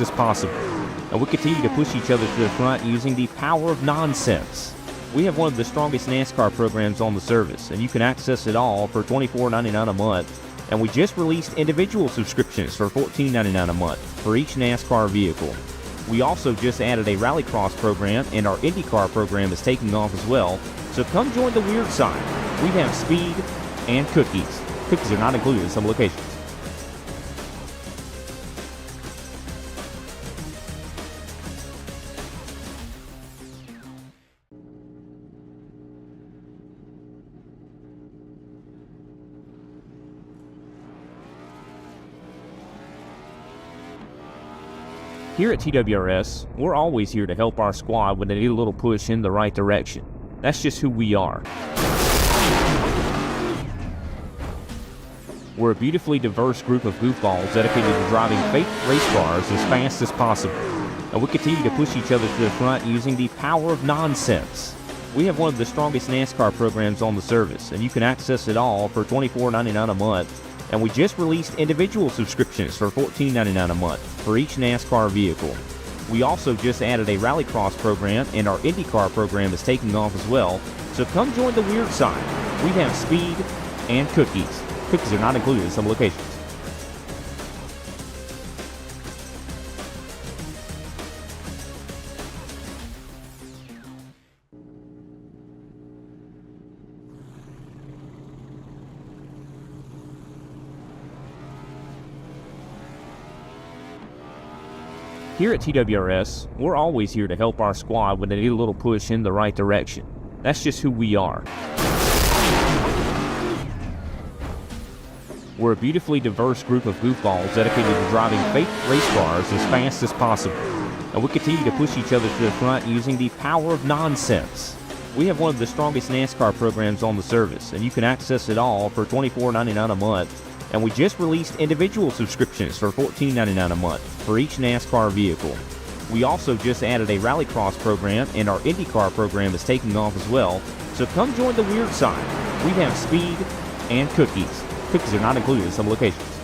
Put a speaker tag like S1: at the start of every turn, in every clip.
S1: as possible, and we continue to push each other to the front using the power of nonsense. We have one of the strongest NASCAR programs on the service, and you can access it all for $24.99 a month. And we just released individual subscriptions for $14.99 a month for each NASCAR vehicle. We also just added a Rallycross program, and our IndyCar program is taking off as well. So come join the weird side. We have speed and cookies. Cookies are not included in some locations. Here at TWRS, we're always here to help our squad when they need a little push in the right direction. That's just who we are. We're a beautifully diverse group of goofballs dedicated to driving fake race cars as fast as possible. And we continue to push each other to the front using the power of nonsense. We have one of the strongest NASCAR programs on the service, and you can access it all for $24.99 a month. And we just released individual subscriptions for $14.99 a month for each NASCAR vehicle. We also just added a Rallycross program, and our IndyCar program is taking off as well. So come join the weird side. We have speed and cookies. Cookies are not included in some locations. Here at TWRS, we're always here to help our squad when they need a little push in the right direction. That's just who we are. We're a beautifully diverse group of goofballs dedicated to driving fake race cars as fast as possible. And we continue to push each other to the front using the power of nonsense. We have one of the strongest NASCAR programs on the service, and you can access it all for $24.99 a month. And we just released individual subscriptions for $14.99 a month for each NASCAR vehicle. We also just added a Rallycross program, and our IndyCar program is taking off as well. So come join the weird side. We have speed and cookies. Cookies are not included in some locations.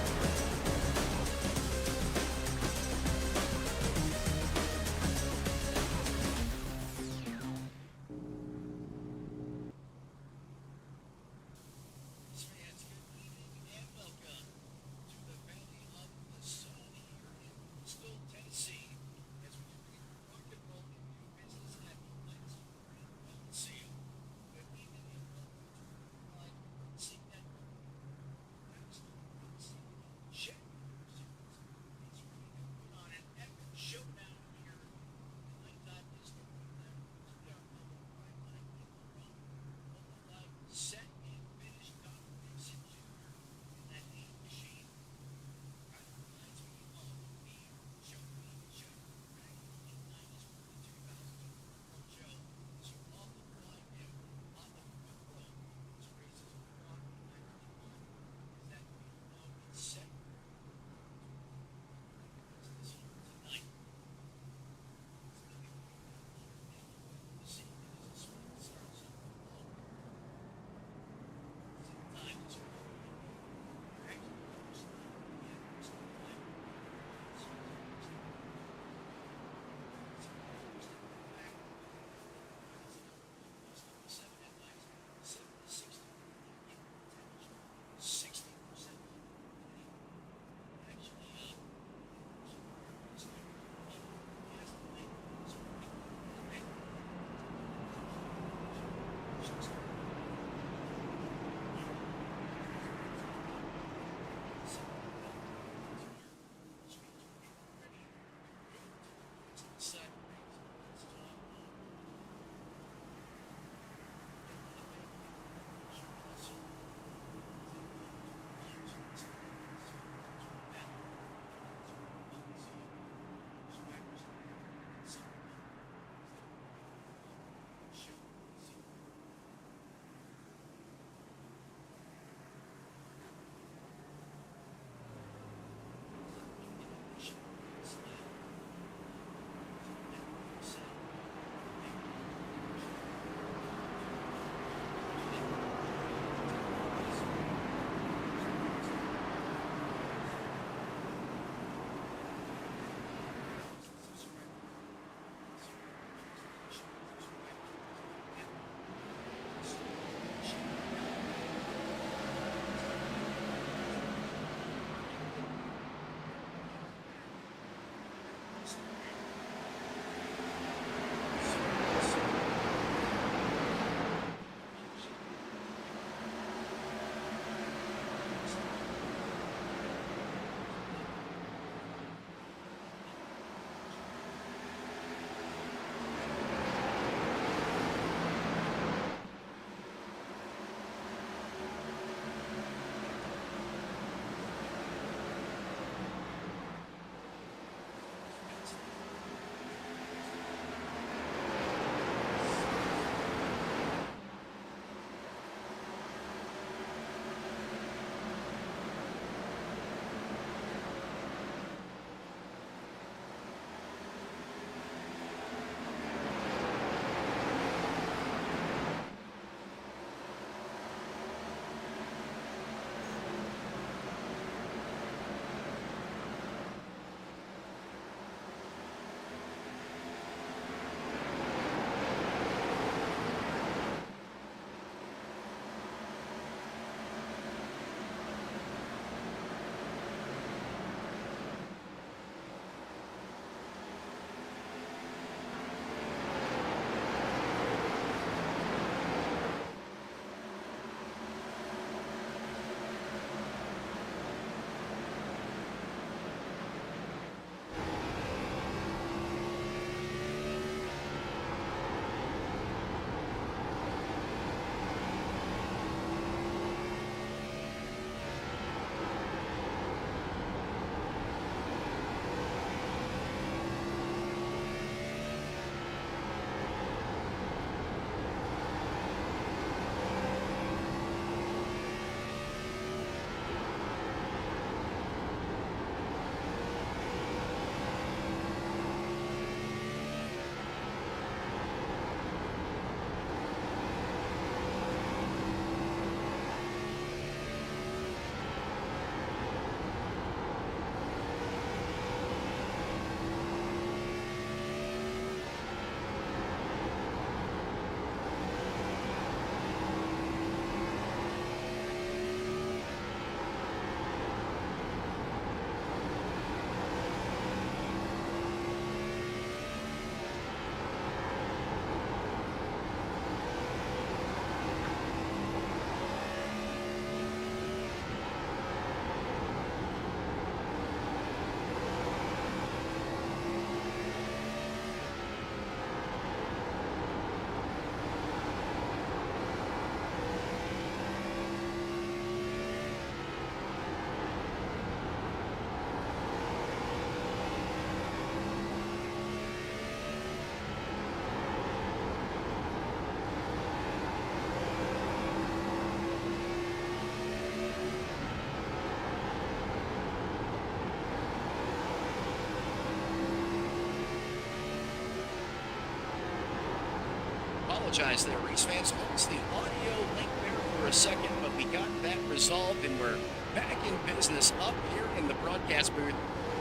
S2: apologize there, race fans. Lost the audio link there for a second, but we got that resolved, and we're back in business up here in the broadcast booth.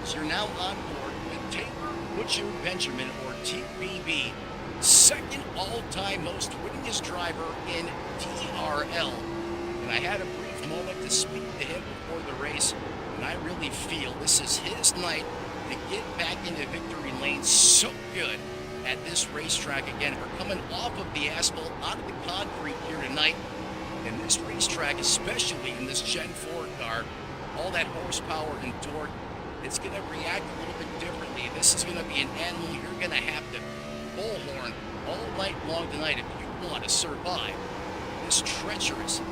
S2: So you're now on board with Taylor Butcher Benjamin, or TBB, second all-time most winningest driver in DRL. And I had a brief moment to speak to him before the race, and I really feel this is his night to get back into victory lane. So good at this racetrack. Again, we're coming off of the asphalt onto the concrete here tonight. And this racetrack, especially in this Gen 4 car, all that horsepower and torque, it's going to react a little bit differently. This is going to be an animal you're going to have to bullhorn all night long tonight if you want to survive this treacherous,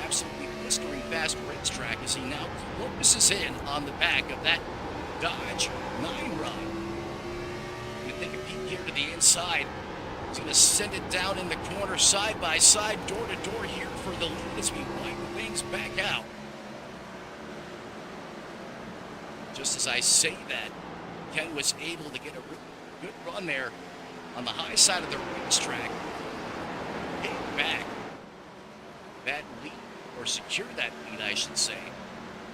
S2: absolutely blistering fast racetrack as he now focuses in on the back of that Dodge 9-rod. Going to take a peek here to the inside. He's going to send it down in the corner, side by side, door to door here for the lead as we widen things back out. Just as I say that, Ken was able to get a really good run there on the high side of the racetrack. Get back that lead, or secure that lead, I should say,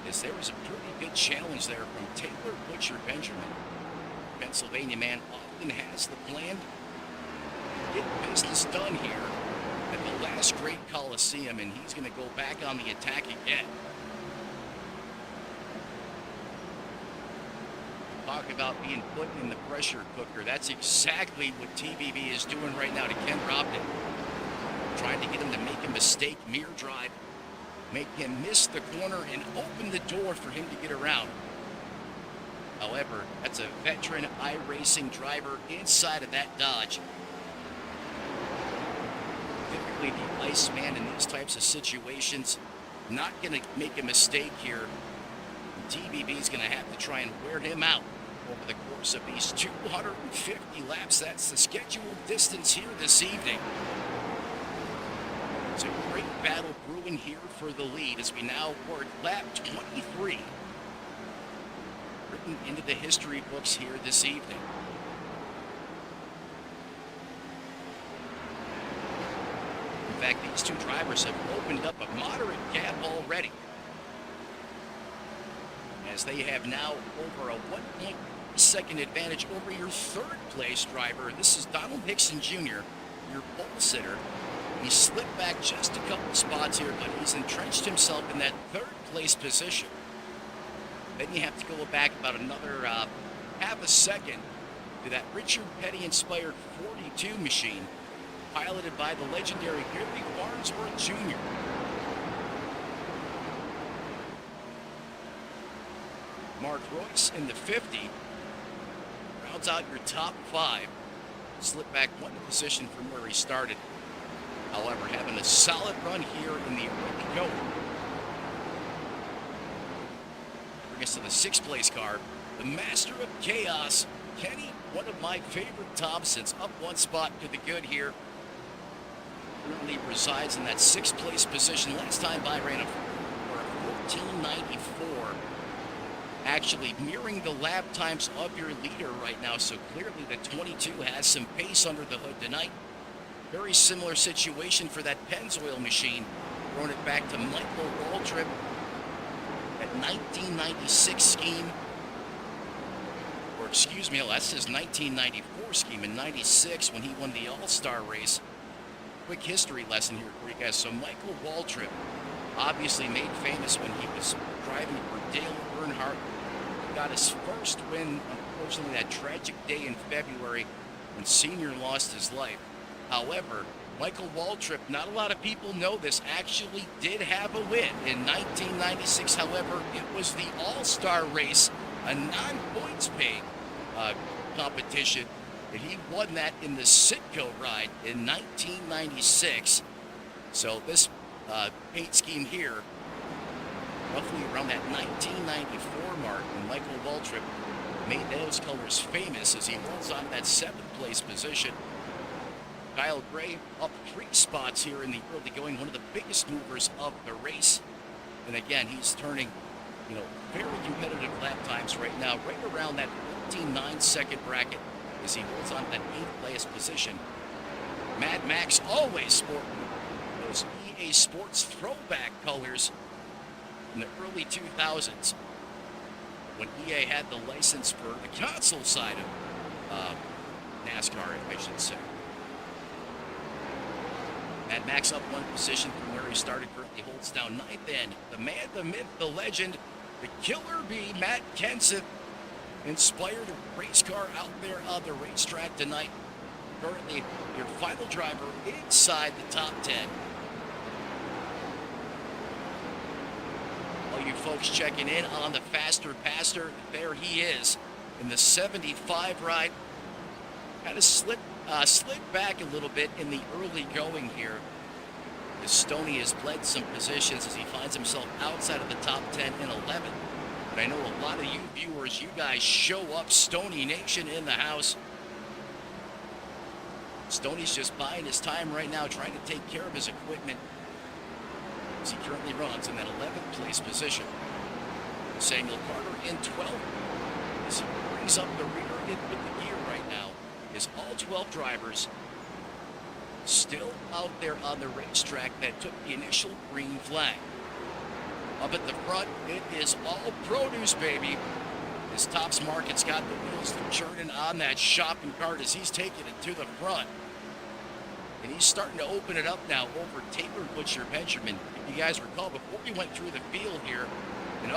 S2: as there was a pretty good challenge there from Taylor Butcher Benjamin. Pennsylvania man often has the plan to get business done here at the last great Coliseum, and he's going to go back on the attack again. Talk about being put in the pressure cooker. That's exactly what TBB is doing right now to Ken Robden. Trying to get him to make a mistake, mirror drive, make him miss the corner, and open the door for him to get around. However, that's a veteran iRacing driver inside of that Dodge. Typically the Iceman in these types of situations, not going to make a mistake here. TBB is going to have to try and wear him out over the course of these 250 laps. That's the scheduled distance here this evening. It's a great battle brewing here for the lead as we now work lap 23. Written into the history books here this evening. In fact, these two drivers have opened up a moderate gap already, as they have now over a 1.2-second advantage over your third place driver. This is Donald Hickson Jr., your pole sitter. He slipped back just a couple spots here, but he's entrenched himself in that third place position. Then you have to go back about another half a second to that Richard Petty-inspired 42 machine, piloted by the legendary Gary Farnsworth Jr. Mark Royce in the 50 rounds out your top 5. Slipped back one position from where he started. However, having a solid run here in the early going. Bring us to the 6th place car, the Master of Chaos, Kenny, one of my favorite Thompsons, up one spot to the good here. Currently resides in that 6th place position. Last time by ran a 14.94. Actually mirroring the lap times of your leader right now, so clearly the 22 has some pace under the hood tonight. Very similar situation for that Pennzoil machine. Throwing it back to Michael Waltrip, that 1996 scheme. Or excuse me, that's his 1994 scheme in 96 when he won the All-Star race. Quick history lesson here for you guys. So Michael Waltrip, obviously made famous when he was driving for Dale Earnhardt. He got his first win, unfortunately, that tragic day in February when Senior lost his life. However, Michael Waltrip, not a lot of people know this, actually did have a win in 1996. However, it was the All-Star race, a non-points paid competition, and he won that in the Sitco ride in 1996. So this paint scheme here, roughly around that 1994 mark, when Michael Waltrip made those colors famous as he holds on that 7th place position. Kyle Gray up 3 spots here in the early going, one of the biggest movers of the race. And again, he's turning, very competitive lap times right now, right around that 14.9-second bracket as he holds on to that 8th place position. Mad Max always sporting those EA Sports throwback colors in the early 2000s when EA had the license for the console side of NASCAR, I should say. Mad Max up one position from where he started, currently holds down ninth, and the man, the myth, the legend, the killer bee, Matt Kenseth, inspired a race car out there on the racetrack tonight. Currently, your final driver inside the top 10. All you folks checking in on the Faster Pastor, there he is in the 75 ride. Kind of slid back a little bit in the early going here, as Stoney has bled some positions as he finds himself outside of the top 10 and 11. But I know a lot of you viewers, you guys show up, Stoney Nation in the house. Stoney's just buying his time right now, trying to take care of his equipment as he currently runs in that 11th place position. Samuel Carter in 12th as he brings up the rear end with the gear right now. Is all 12 drivers still out there on the racetrack that took the initial green flag. Up at the front, it is all produce, baby. As Topps Market's got the wheels churning on that shopping cart as he's taking it to the front. And he's starting to open it up now over Taylor Butcher Benjamin. If you guys recall, before we went through the field here, and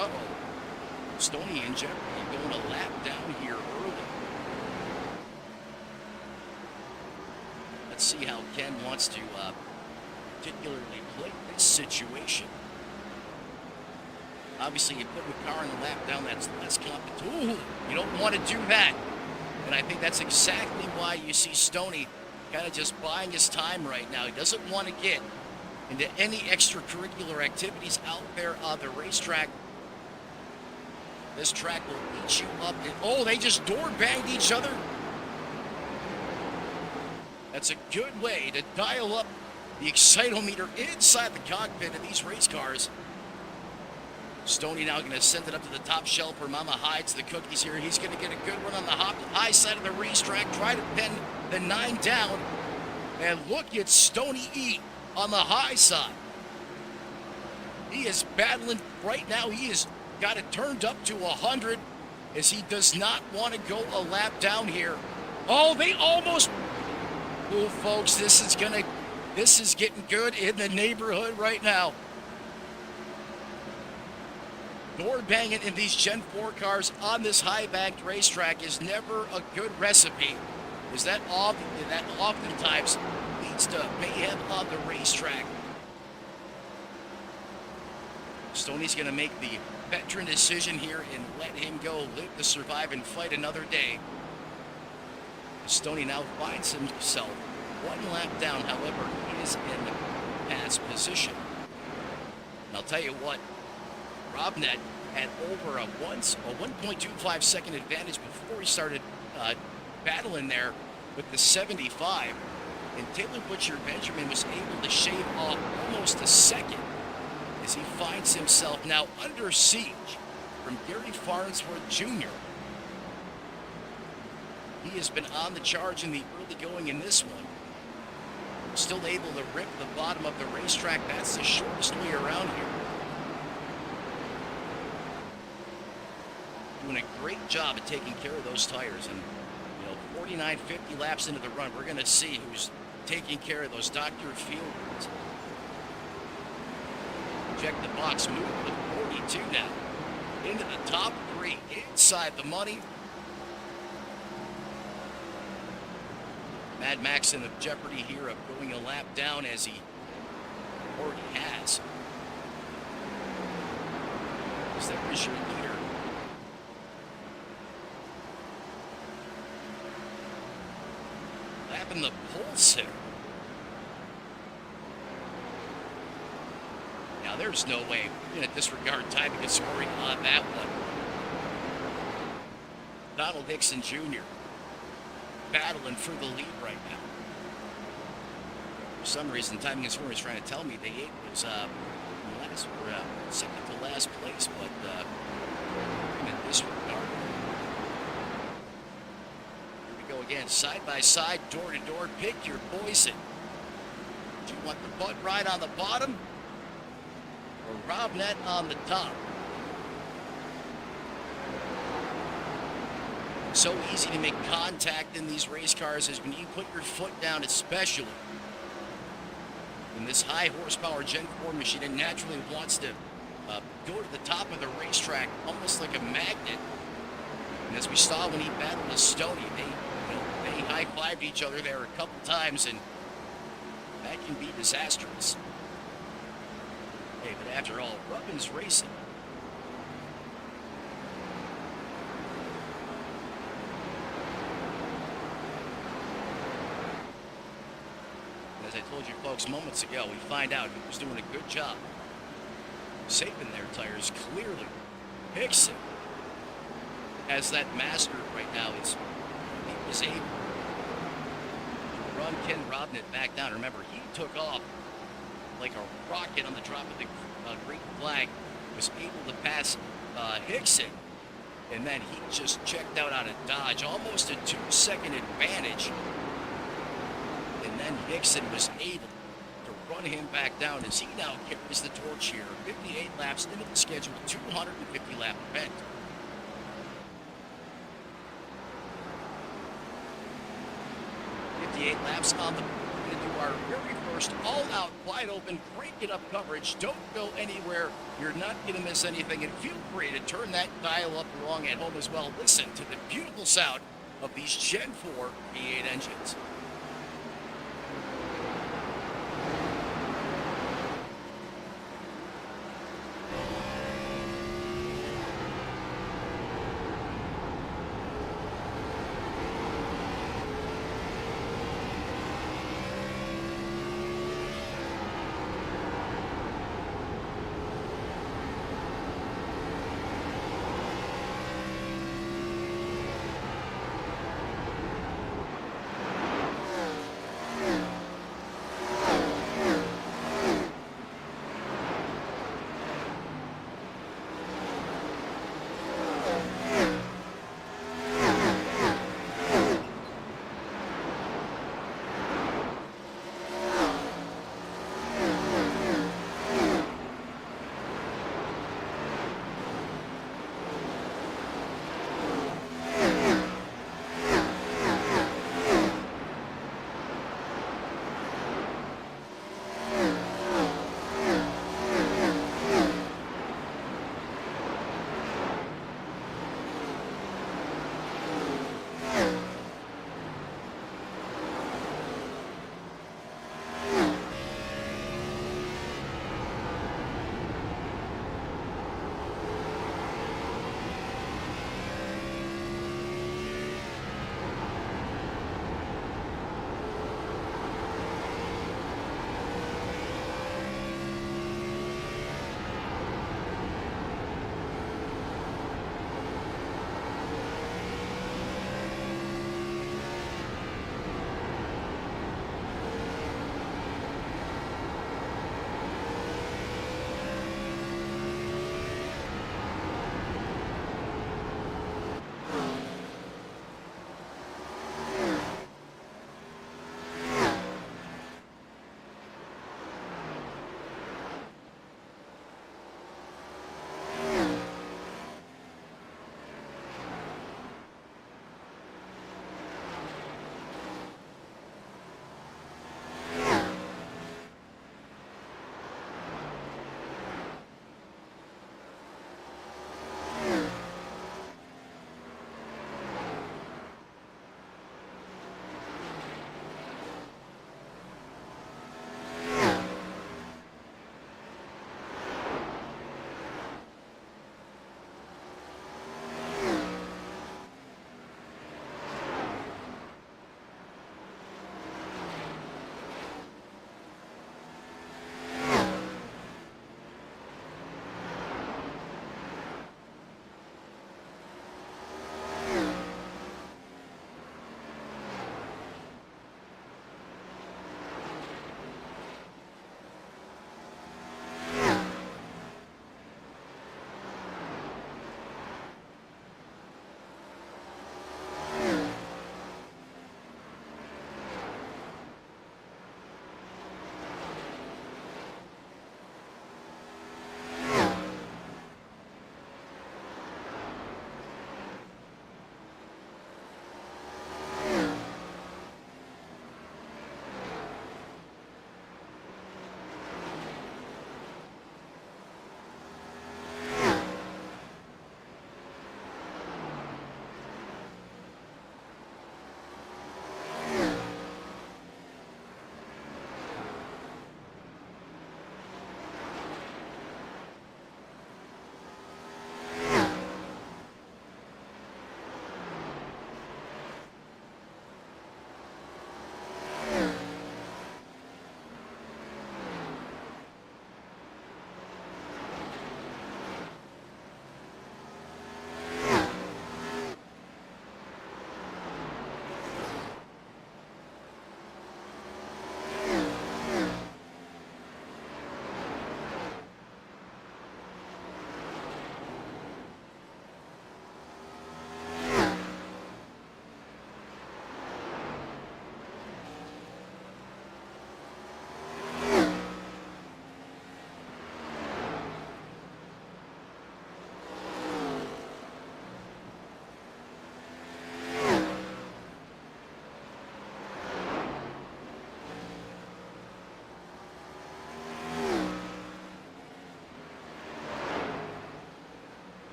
S2: Stoney and Jeopardy going a lap down here early. Let's see how Ken wants to particularly play this situation. Obviously, you put a car in the lap down, that's less competition. Ooh, you don't want to do that. And I think that's exactly why you see Stoney kind of just buying his time right now. He doesn't want to get into any extracurricular activities out there on the racetrack. This track will eat you up. And, they just door banged each other. That's a good way to dial up the excitometer inside the cockpit of these race cars. Stoney now going to send it up to the top shelf where Mama hides the cookies here. He's going to get a good one on the high side of the racetrack, try to pin the 9 down. And look at Stoney eat on the high side. He is battling right now. He has got it turned up to 100 as he does not want to go a lap down here. Oh, they almost... Oh, folks, this is getting good in the neighborhood right now. Door banging in these Gen 4 cars on this high-banked racetrack is never a good recipe, as that oftentimes leads to mayhem on the racetrack. Stoney's going to make the veteran decision here and let him go, live to survive and fight another day. Stoney now finds himself one lap down, however, he is in the pass position. And I'll tell you what, Robnet had over a 1.25 second advantage before he started battling there with the 75. And Taylor Butcher Benjamin was able to shave off almost a second as he finds himself now under siege from Gary Farnsworth Jr. He has been on the charge in the early going in this one. Still able to rip the bottom of the racetrack. That's the shortest way around here. Doing a great job of taking care of those tires. And, 49, 50 laps into the run, we're going to see who's taking care of those Dr. Fielders. Check the box, move with 42 now. Into the top 3, inside the money. Mad Max in the jeopardy here of going a lap down as he already has. As there is your leader. Lapping the pulse here. Now there's no way we're going to disregard time to get scoring on that one. Donald Dixon Jr. battling for the lead right now. For some reason, Timing and Scoring is trying to tell me they was second to last place, but in disregard. Here we go again, side by side, door to door, pick your poison. Do you want the butt ride on the bottom or Robnet on the top? So easy to make contact in these race cars is when you put your foot down, especially in this high horsepower Gen 4 machine. It naturally wants to go to the top of the racetrack almost like a magnet. And as we saw when he battled Estonia, they high-fived each other there a couple times, and that can be disastrous. Hey, but after all, Rubbin's racing. As I told you folks moments ago, we find out who was doing a good job saving their tires. Clearly, Hickson has that mastered right now. He was able to run Ken Robnett back down. Remember, he took off like a rocket on the drop of the green flag, was able to pass Hickson, and then he just checked out on a dodge, almost a 2-second advantage. And then Hickson was able to run him back down as he now carries the torch here. 58 laps into the scheduled 250 lap event. Laps on the going to do our very first all-out, wide-open, crank-it-up coverage. Don't go anywhere. You're not going to miss anything. And feel free to turn that dial up along at home as well. Listen to the beautiful sound of these Gen 4 V8 engines.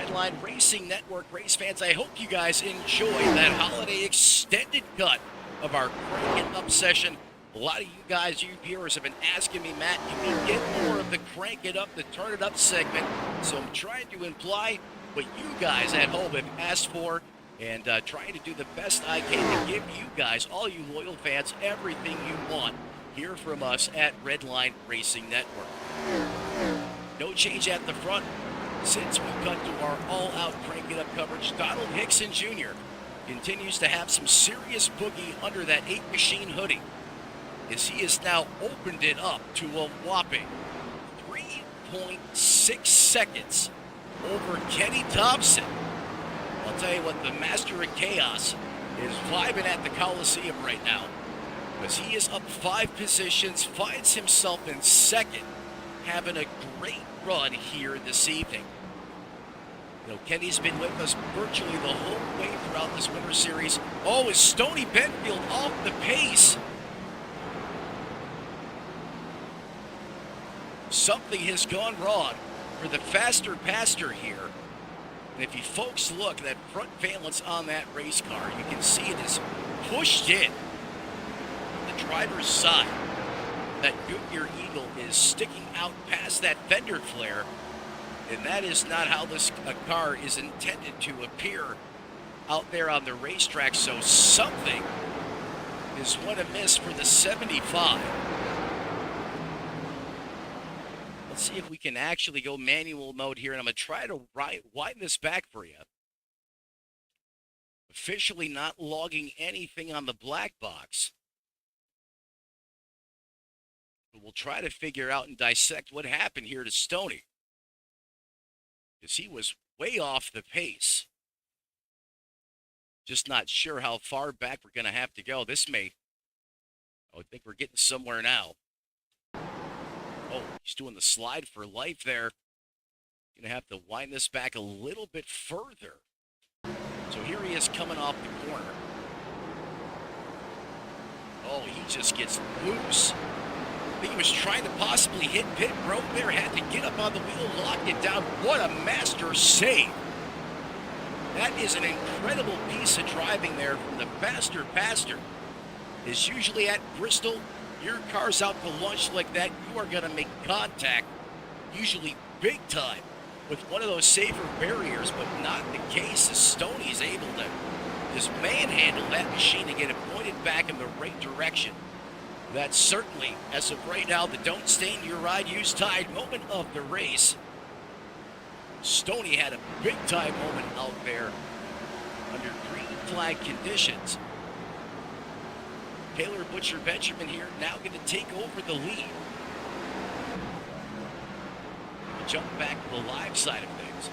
S2: Redline Racing Network race fans. I hope you guys enjoy that holiday extended cut of our Crank It Up session. A lot of you guys, you viewers, have been asking me, Matt, can we get more of the Crank It Up, the Turn It Up segment? So I'm trying to imply what you guys at home have asked for, and trying to do the best I can to give you guys, all you loyal fans, everything you want here from us at Redline Racing Network. No change at the front since we cut to our all-out Crank It Up coverage. Donald Hickson Jr. continues to have some serious boogie under that 8 Machine hoodie, as he has now opened it up to a whopping 3.6 seconds over Kenny Thompson. I'll tell you what, the Master of Chaos is vibing at the Coliseum right now, as he is up 5 positions, finds himself in second, having a great run here this evening. You know, Kenny's been with us virtually the whole way throughout this Winter Series. Oh, is Stoney Benfield off the pace? Something has gone wrong for the faster pastor here. And if you folks look, that front valence on that race car, you can see it is pushed in the driver's side. That Goodyear Eagle is sticking out past that fender flare, and that is not how this car is intended to appear out there on the racetrack. So something is what amiss for the 75. Let's see if we can actually go manual mode here, and I'm going to try to widen this back for you. Officially not logging anything on the black box. But we'll try to figure out and dissect what happened here to Stoney, because he was way off the pace. Just not sure how far back we're going to have to go. This may, I think we're getting somewhere now. Oh, he's doing the slide for life there. Going to have to wind this back a little bit further. So here he is coming off the corner. Oh, he just gets loose. I think he was trying to possibly hit pit road there, had to get up on the wheel, locked it down. What a master save. That is an incredible piece of driving there from the faster pastor. Is usually at Bristol, your car's out to lunch like that, you are going to make contact, usually big time, with one of those safer barriers, but not the case, as Stoney's able to just manhandle that machine to get it pointed back in the right direction. That's certainly, as of right now, the don't stain your ride, use tide moment of the race. Stoney had a big time moment out there under green flag conditions. Taylor Butcher Benjamin here now going to take over the lead. We'll jump back to the live side of things.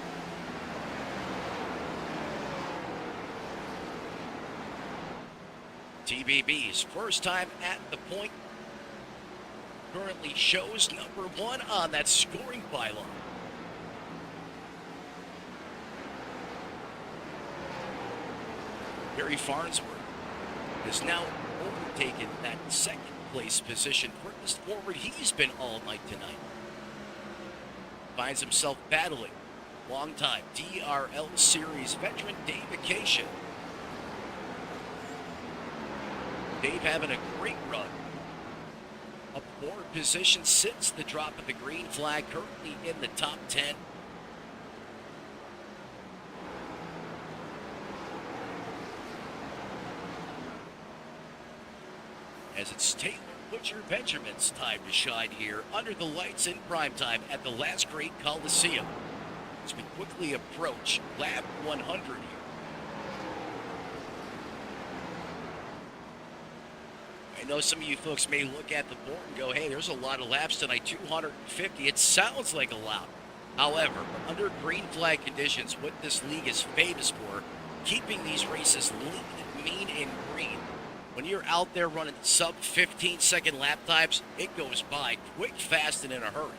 S2: TBB's first time at the point currently shows number 1 on that scoring pylon. Barry Farnsworth has now overtaken that second place position. Furthest forward he's been all night tonight. Finds himself battling longtime DRL Series veteran Dave Acacia. Dave having a great run. Up 4 positions since the drop of the green flag, currently in the top 10. As it's Taylor Butcher Benjamin's time to shine here under the lights in prime time at the last great Coliseum, as we quickly approach lap 100 here. I know some of you folks may look at the board and go, hey, there's a lot of laps tonight, 250. It sounds like a lot. However, under green flag conditions, what this league is famous for, keeping these races lean, mean, and green. When you're out there running sub 15-second lap times, it goes by quick, fast, and in a hurry.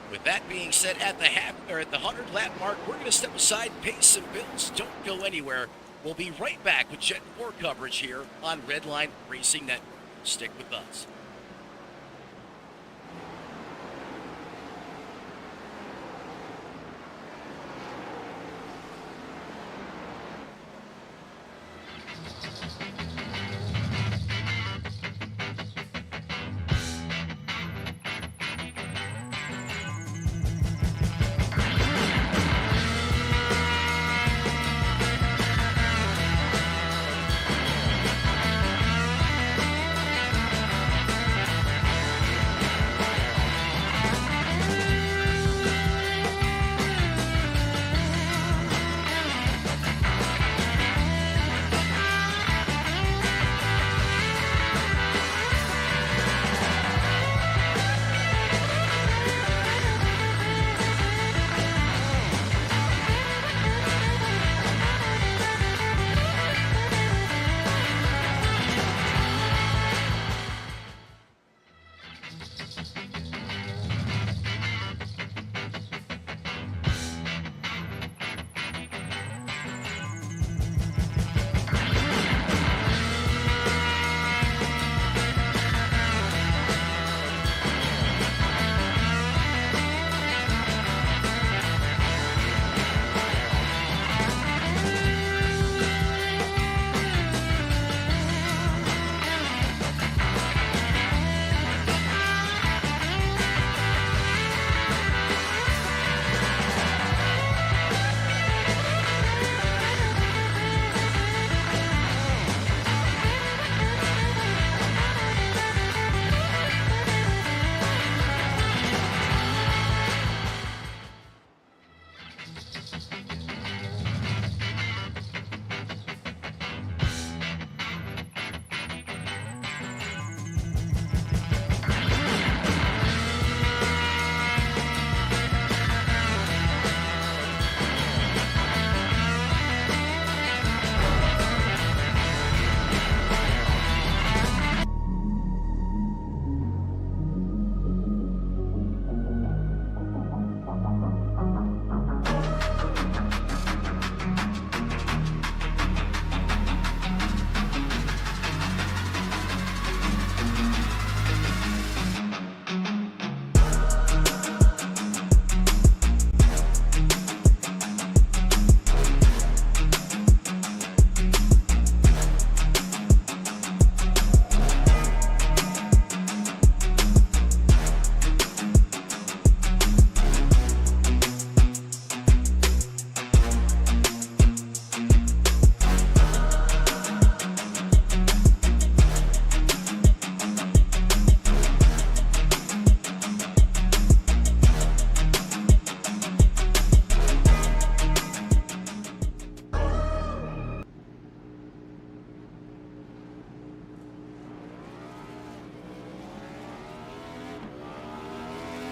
S2: With that being said, at the 100 lap mark, we're going to step aside, pay some bills. Don't go anywhere. We'll be right back with Jet 4 coverage here on Redline Racing Network. Stick with us.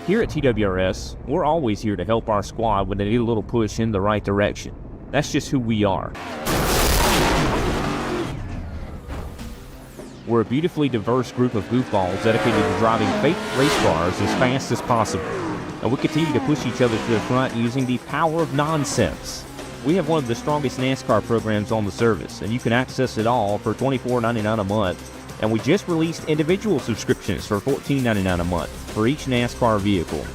S1: Here at TWRS, we're always here to help our squad when they need a little push in the right direction. That's just who we are. We're a beautifully diverse group of goofballs dedicated to driving fake race cars as fast as possible. And we continue to push each other to the front using the power of nonsense. We have one of the strongest NASCAR programs on the service, and you can access it all for $24.99 a month. And we just released individual subscriptions for $14.99 a month for each NASCAR vehicle.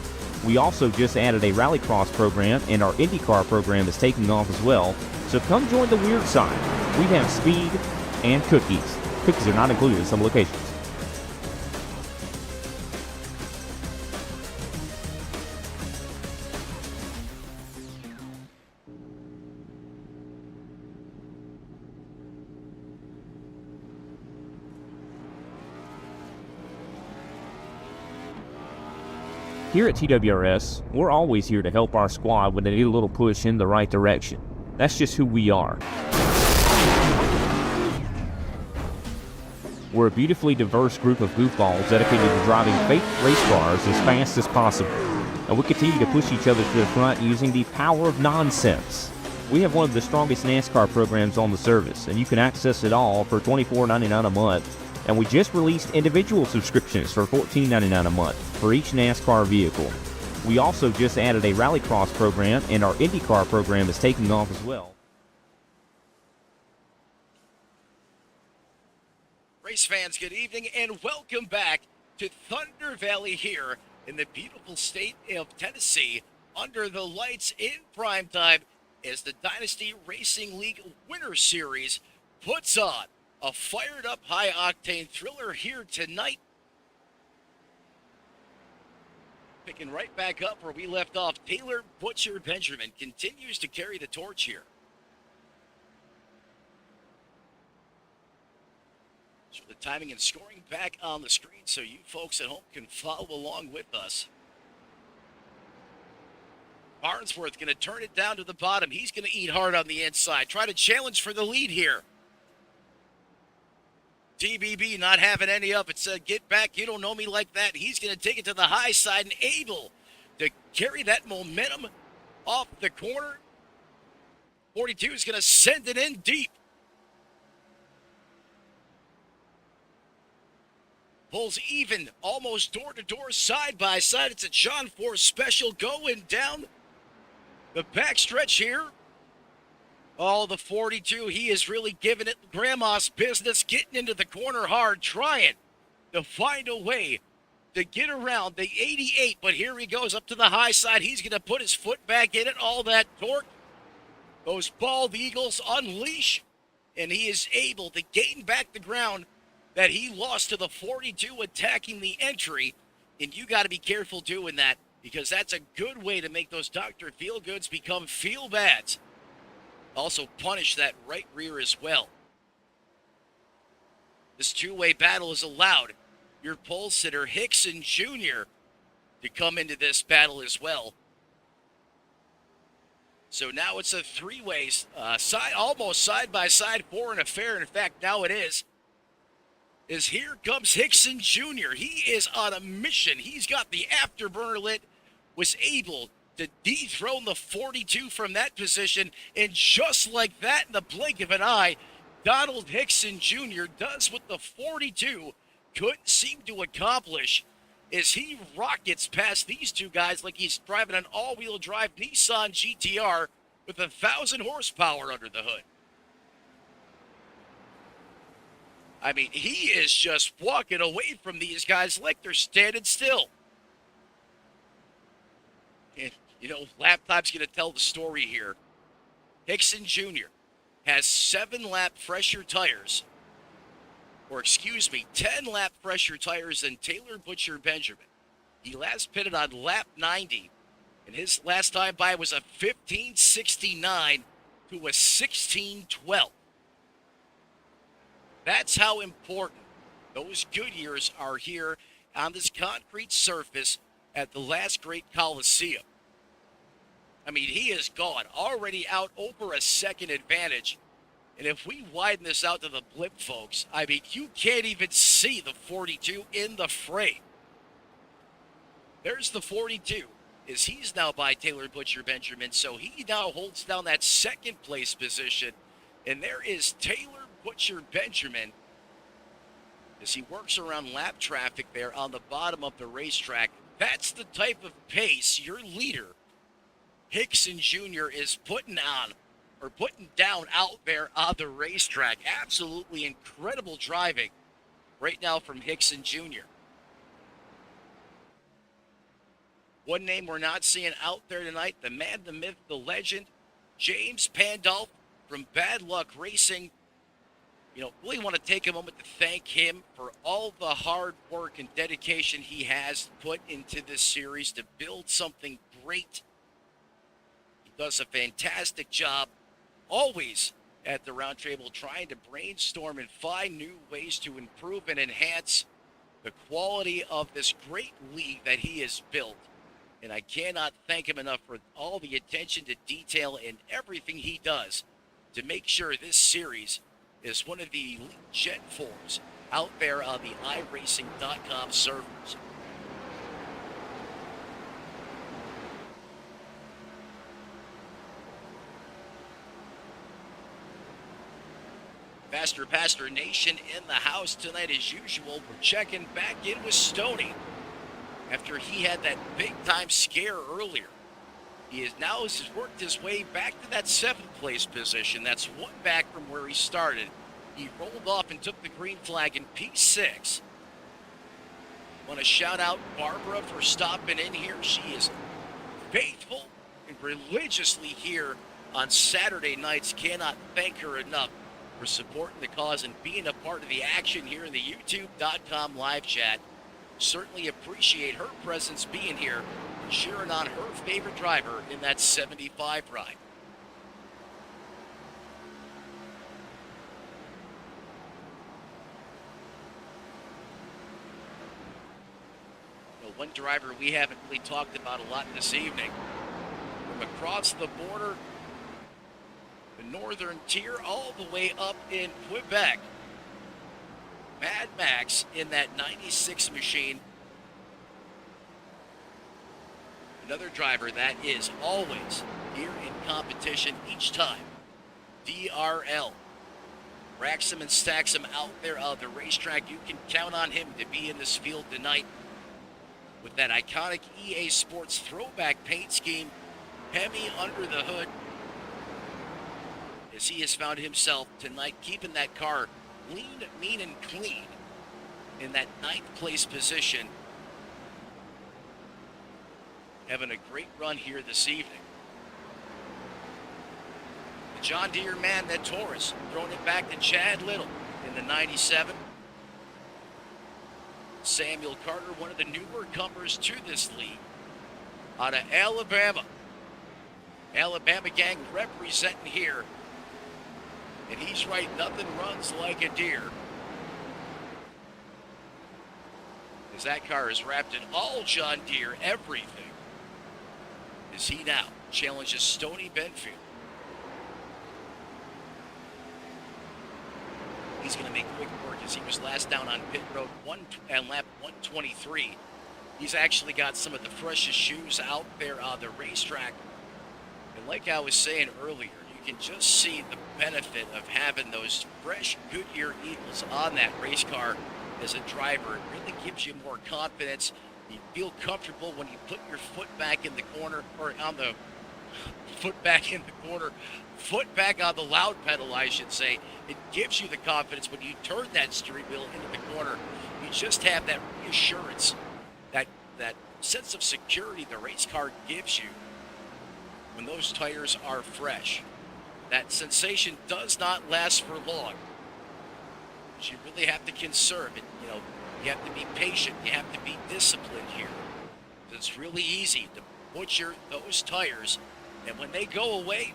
S1: We also just added a rallycross program, and our IndyCar program is taking off as well. So come join the weird side. We have speed and cookies. Cookies are not included in some locations. Here at TWRS, we're always here to help our squad when they need a little push in the right direction. That's just who we are. We're a beautifully diverse group of goofballs dedicated to driving fake race cars as fast as possible. And we continue to push each other to the front using the power of nonsense. We have one of the strongest NASCAR programs on the service, and you can access it all for $24.99 a month. And we just released individual subscriptions for $14.99 a month for each NASCAR vehicle. We also just added a rallycross program, and our IndyCar program is taking off as well.
S2: Race fans, good evening and welcome back to Thunder Valley here in the beautiful state of Tennessee under the lights in prime time as the Dynasty Racing League Winter Series puts on a fired-up, high-octane thriller here tonight. Picking right back up where we left off, Taylor Butcher Benjamin continues to carry the torch here. So the timing and scoring back on the screen so you folks at home can follow along with us. Barnsworth going to turn it down to the bottom. He's going to eat hard on the inside. Try to challenge for the lead here. DBB not having any of it. Said, get back. You don't know me like that. He's going to take it to the high side and able to carry that momentum off the corner. 42 is going to send it in deep. Pulls even, almost door-to-door, side-by-side. It's a John Force special going down the backstretch here. Oh, the 42, he is really giving it grandma's business, getting into the corner hard, trying to find a way to get around the 88. But here he goes up to the high side. He's going to put his foot back in it. All that torque. Those bald eagles unleash, and he is able to gain back the ground that he lost to the 42 attacking the entry. And you got to be careful doing that because that's a good way to make those Dr. Feel-Goods become feel-bads. Also punish that right rear as well. This two-way battle is allowed your pole sitter Hickson Jr. to come into this battle as well. So now it's a three-way, almost side-by-side four in a fair. In fact, now it is here comes Hickson Jr. He is on a mission. He's got the afterburner lit, was able to dethrone the 42 from that position, and just like that, in the blink of an eye, Donald Hickson Jr. does what the 42 couldn't seem to accomplish as he rockets past these two guys like he's driving an all-wheel drive Nissan GTR with 1,000 horsepower under the hood. I mean, he is just walking away from these guys like they're standing still. And, you know, lap time's going to tell the story here. Hickson Jr. has 7-lap fresher tires, or excuse me, 10-lap fresher tires than Taylor Butcher Benjamin. He last pitted on lap 90, and his last time by was a 15:69 to a 16:12. That's how important those good years are here on this concrete surface at the last great Coliseum. I mean, he is gone, already out over a second advantage. And if we widen this out to the blip, folks, I mean, you can't even see the 42 in the fray. There's the 42, as he's now by Taylor Butcher Benjamin. So he now holds down that second place position. And there is Taylor Butcher Benjamin as he works around lap traffic there on the bottom of the racetrack. That's the type of pace your leader, Hickson Jr., is putting down out there on the racetrack. Absolutely incredible driving right now from Hickson Jr. One name we're not seeing out there tonight, the man, the myth, the legend, James Pandolf from Bad Luck Racing. Really want to take a moment to thank him for all the hard work and dedication he has put into this series to build something great. He does a fantastic job, always at the round table, trying to brainstorm and find new ways to improve and enhance the quality of this great league that he has built. And I cannot thank him enough for all the attention to detail and everything he does to make sure this series is one of the elite Jet 4s out there on the iRacing.com servers. Faster Pastor Nation in the house tonight as usual. We're checking back in with Stoney after he had that big-time scare earlier. He has worked his way back to that 7th place position. That's one back from where he started. He rolled off and took the green flag in P6. Want to shout out Barbara for stopping in here. She is faithful and religiously here on Saturday nights. Cannot thank her enough for supporting the cause and being a part of the action here in the YouTube.com live chat. Certainly appreciate her presence being here, cheering on her favorite driver in that 75 ride. One driver we haven't really talked about a lot this evening. From across the border, the northern tier, all the way up in Quebec. Mad Max in that 96 machine. Another driver that is always here in competition each time. DRL. Racks him and stacks him out there on the racetrack. You can count on him to be in this field tonight with that iconic EA Sports throwback paint scheme, Hemi under the hood, as he has found himself tonight keeping that car lean, mean, and clean in that 9th place position. Having a great run here this evening. The John Deere man, that Taurus, throwing it back to Chad Little in the 97. Samuel Carter, one of the newer comers to this league, out of Alabama. Alabama gang representing here. And he's right, nothing runs like a deer. As that car is wrapped in all John Deere, everything. As he now challenges Stoney Benfield. He's going to make quick work as he was last down on pit road lap 123. He's actually got some of the freshest shoes out there on the racetrack. And like I was saying earlier, you can just see the benefit of having those fresh Goodyear Eagles on that race car as a driver. It really gives you more confidence. You feel comfortable when you put your foot back in the corner, or on the foot back in the corner, foot back on the loud pedal, I should say. It gives you the confidence when you turn that steering wheel into the corner. You just have that reassurance, that sense of security the race car gives you when those tires are fresh. That sensation does not last for long. But you really have to conserve it. You have to be patient. You have to be disciplined here. It's really easy to butcher those tires, and when they go away,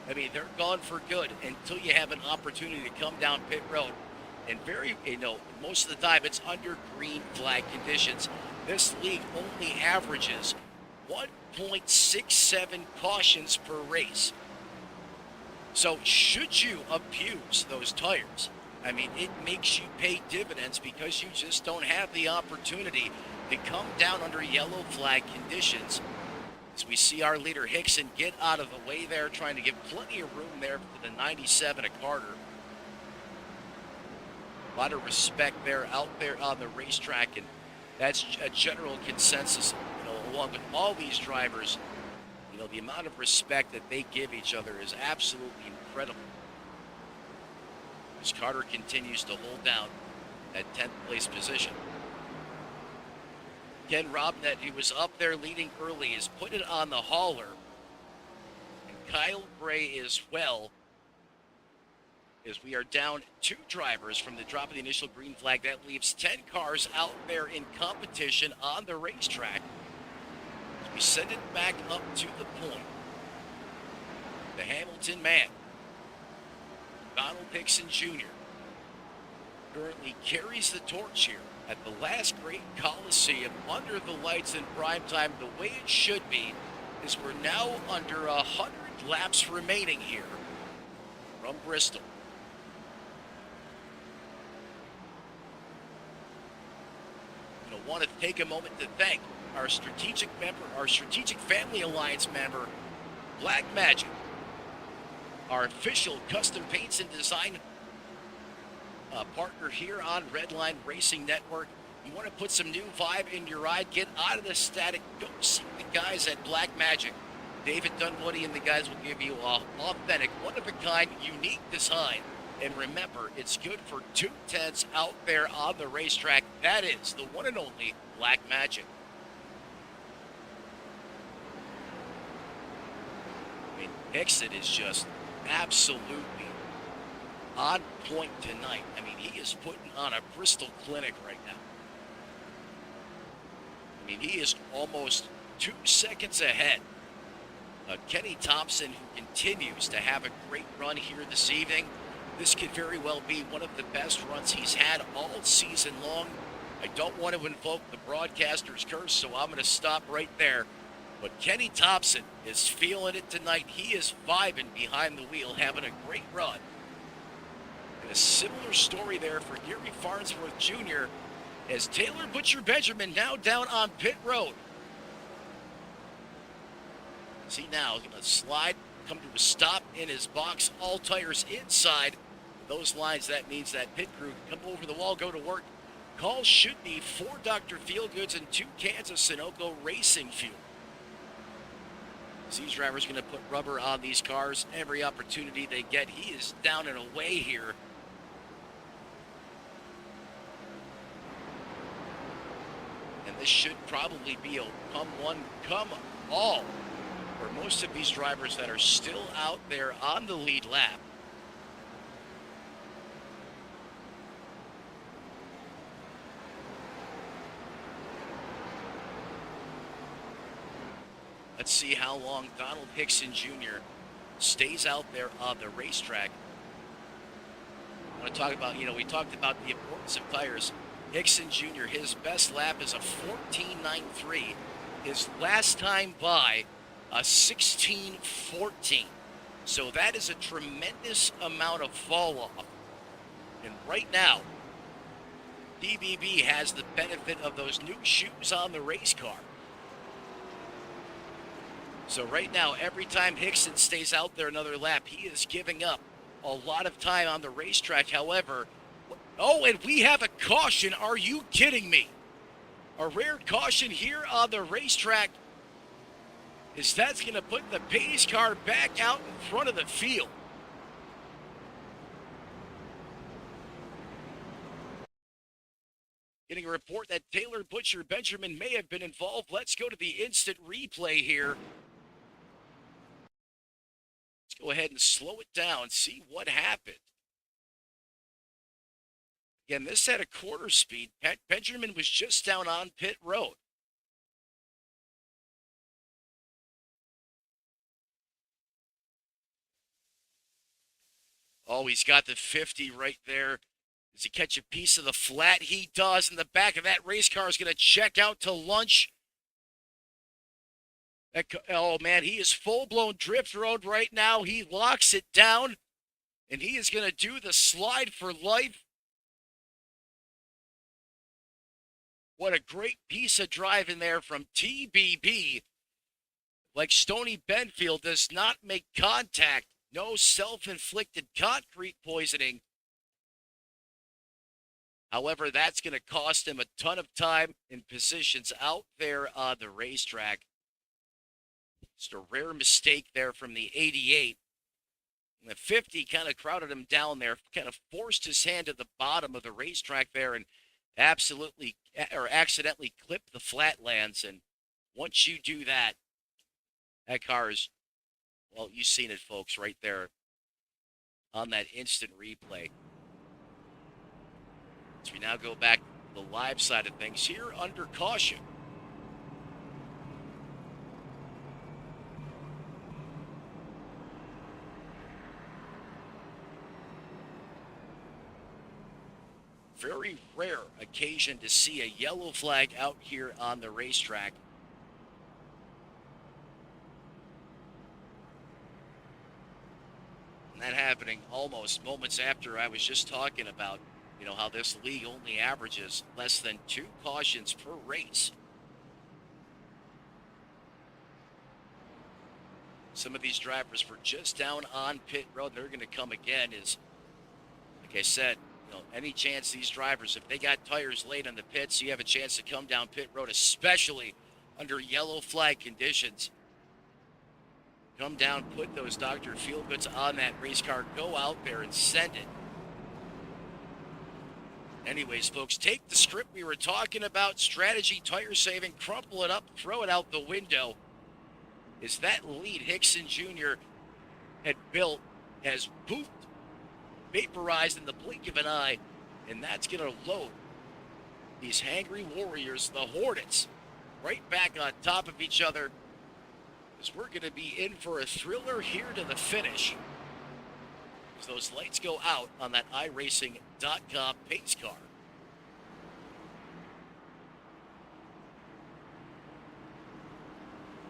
S2: they're gone for good until you have an opportunity to come down pit road. And most of the time it's under green flag conditions. This league only averages 1.67 cautions per race. So should you abuse those tires, I mean, it makes you pay dividends because you just don't have the opportunity to come down under yellow flag conditions. As we see our leader Hickson get out of the way there, trying to give plenty of room there for the 97 of Carter. A lot of respect there out there on the racetrack, and that's a general consensus, along with all these drivers. The amount of respect that they give each other is absolutely incredible. As Carter continues to hold down that 10th place position. Ken Robnett, who was up there leading early, is put it on the hauler. And Kyle Gray as well, as we are down 2 drivers from the drop of the initial green flag. That leaves 10 cars out there in competition on the racetrack. As we send it back up to the point. The Hamilton man, Donald Hickson Jr., currently carries the torch here at the last great Coliseum under the lights in prime time. The way it should be is we're now under 100 laps remaining here from Bristol. Want to take a moment to thank our strategic family alliance member, Black Magic, our official custom paints and design partner here on Redline Racing Network. You want to put some new vibe in your ride, get out of the static, go see the guys at Black Magic. David Dunwoody and the guys will give you an authentic, one-of-a-kind, unique design. And remember, it's good for 2/10 out there on the racetrack. That is the one and only Black Magic. I mean, Hickson is just absolutely on point tonight. I mean, he is putting on a Bristol clinic right now. I mean, he is almost 2 seconds ahead of Kenny Thompson, who continues to have a great run here this evening. This could very well be one of the best runs he's had all season long. I don't want to invoke the broadcaster's curse, so I'm going to stop right there. But Kenny Thompson is feeling it tonight. He is vibing behind the wheel, having a great run. And a similar story there for Gary Farnsworth Jr. as Taylor Butcher Benjamin now down on pit road. See now, he's going to slide, come to a stop in his box, all tires inside. Those lines, that means that pit crew can come over the wall, go to work. Calls should be 4 Dr. Feelgoods and 2 cans of Sunoco Racing Fuel. These drivers going to put rubber on these cars every opportunity they get. He is down and away here. And this should probably be a come one, come all for most of these drivers that are still out there on the lead lap. Let's see how long Donald Hickson Jr. stays out there on the racetrack. I want to talk about, we talked about the importance of tires. Hickson Jr., his best lap is a 14.93. His last time by, a 16.14. So that is a tremendous amount of fall off. And right now, DBB has the benefit of those new shoes on the race car. So right now, every time Hickson stays out there another lap, he is giving up a lot of time on the racetrack. However, oh, and we have a caution. Are you kidding me? A rare caution here on the racetrack. Is that's going to put the pace car back out in front of the field. Getting a report that Taylor Butcher Benjamin may have been involved. Let's go to the instant replay here. Let's go ahead and slow it down, see what happened. Again, this had a quarter speed. Benjamin was just down on pit road. Oh, he's got the 50 right there. Does he catch a piece of the flat? He does. And the back of that race car is going to check out to lunch. Oh, man, he is full-blown drift road right now. He locks it down. And he is going to do the slide for life. What a great piece of driving there from TBB. Like Stony Benfield does not make contact. No self-inflicted concrete poisoning. However, that's going to cost him a ton of time and positions out there on the racetrack. Just a rare mistake there from the 88. And the 50 kind of crowded him down there, kind of forced his hand to the bottom of the racetrack there and absolutely or accidentally clipped the flatlands. And once you do that, that car is, well, you've seen it, folks, right there on that instant replay. So we now go back to the live side of things here under caution. Very rare occasion to see a yellow flag out here on the racetrack. And that happening almost moments after I was just talking about, you know, how this league only averages less than 2 cautions per race. Some of these drivers were just down on pit road. They're going to come again is, like I said, you know, any chance these drivers, if they got tires late on the pits, you have a chance to come down pit road, especially under yellow flag conditions. Come down, put those Dr. Feelgoods on that race car, go out there and send it. Anyways, folks, take the script we were talking about, strategy, tire saving, crumple it up, throw it out the window. Is that lead Hickson Jr. had built has poofed, vaporized in the blink of an eye, and that's going to load these hangry warriors, the Hornets, right back on top of each other, as we're going to be in for a thriller here to the finish as those lights go out on that iRacing.com pace car.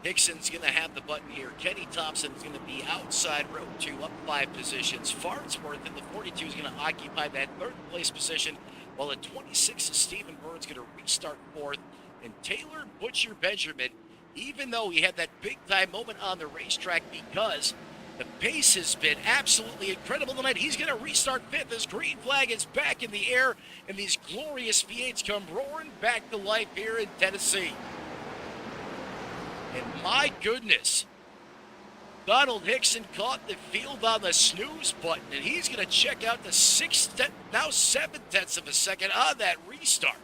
S2: Hickson's going to have the button here. Kenny Thompson's going to be outside row 2, up 5 positions. Farnsworth in the 42 is going to occupy that 3rd place position, while at 26, Stephen Burns going to restart 4th. And Taylor Butcher Benjamin, even though he had that big-time moment on the racetrack because the pace has been absolutely incredible tonight, he's going to restart 5th as green flag is back in the air, and these glorious V8s come roaring back to life here in Tennessee. And my goodness, Donald Hickson caught the field on the snooze button, and he's going to check out the 7/10 of a second on that restart.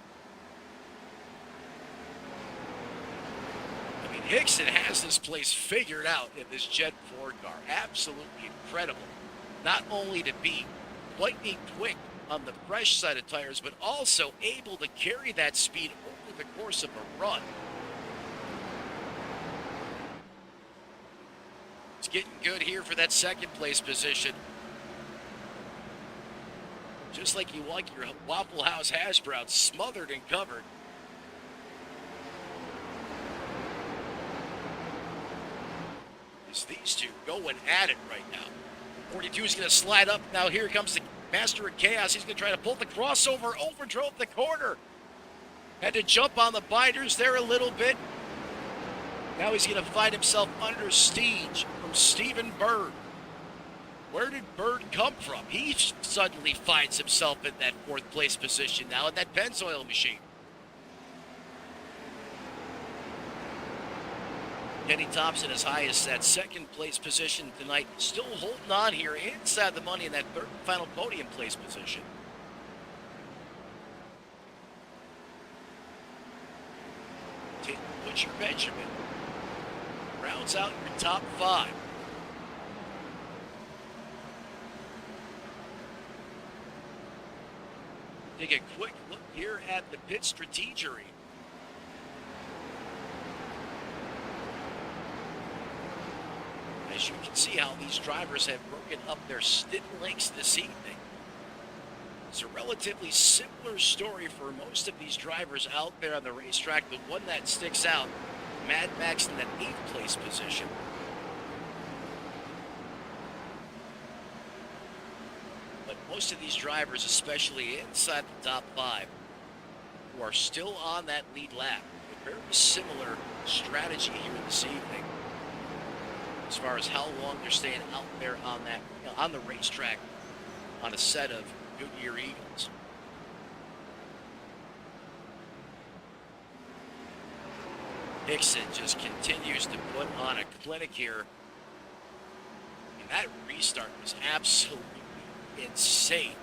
S2: I mean, Hickson has this place figured out in this Jet 4 car. Absolutely incredible. Not only to be lightning quick on the fresh side of tires, but also able to carry that speed over the course of a run. It's getting good here for that 2nd place position. Just like you like your Waffle House hash browns smothered and covered. As these two going at it right now. 42 is going to slide up. Now here comes the Master of Chaos. He's going to try to pull the crossover, overdrove the corner. Had to jump on the binders there a little bit. Now he's going to find himself under siege from Stephen Bird. Where did Bird come from? He suddenly finds himself in that 4th place position now in that Pennzoil machine. Kenny Thompson as high as that 2nd place position tonight, still holding on here inside the money in that 3rd and final podium place position. Butcher Benjamin rounds out your top 5. Take a quick look here at the pit strategery. As you can see how these drivers have broken up their stint lengths this evening. It's a relatively similar story for most of these drivers out there on the racetrack. The one that sticks out, Mad Max in that 8th place position. most of these drivers, especially inside the top 5, who are still on that lead lap. A very similar strategy here this evening as far as how long they're staying out there on that, on the racetrack on a set of Goodyear Eagles. Hickson just continues to put on a clinic here. And that restart was absolutely insane.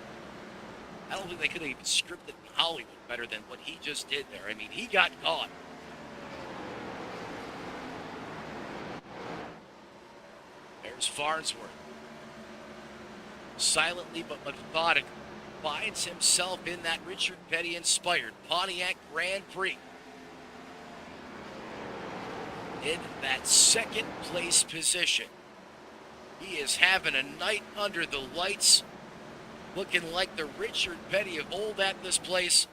S2: I don't think they could have even scripted in Hollywood better than what he just did there. I mean, he got caught. There's Farnsworth. Silently but methodically finds himself in that Richard Petty-inspired Pontiac Grand Prix. In that second place position. He is having a night under the lights, looking like the Richard Petty of old at this place.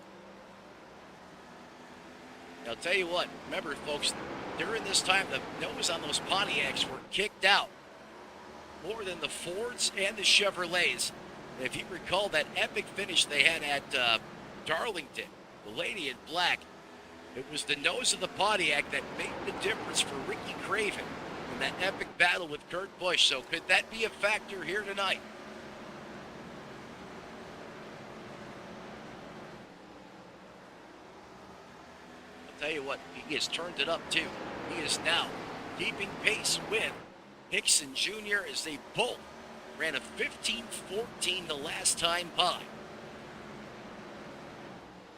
S2: I'll tell you what, remember folks, during this time the nose on those Pontiacs were kicked out more than the Fords and the Chevrolets. And if you recall that epic finish they had at Darlington, the lady in black, it was the nose of the Pontiac that made the difference for Ricky Craven in that epic battle with Kurt Busch. So could that be a factor here tonight? I'll tell you what, he has turned it up too. He is now keeping pace with Hickson Jr. as they both ran a 15-14 the last time by.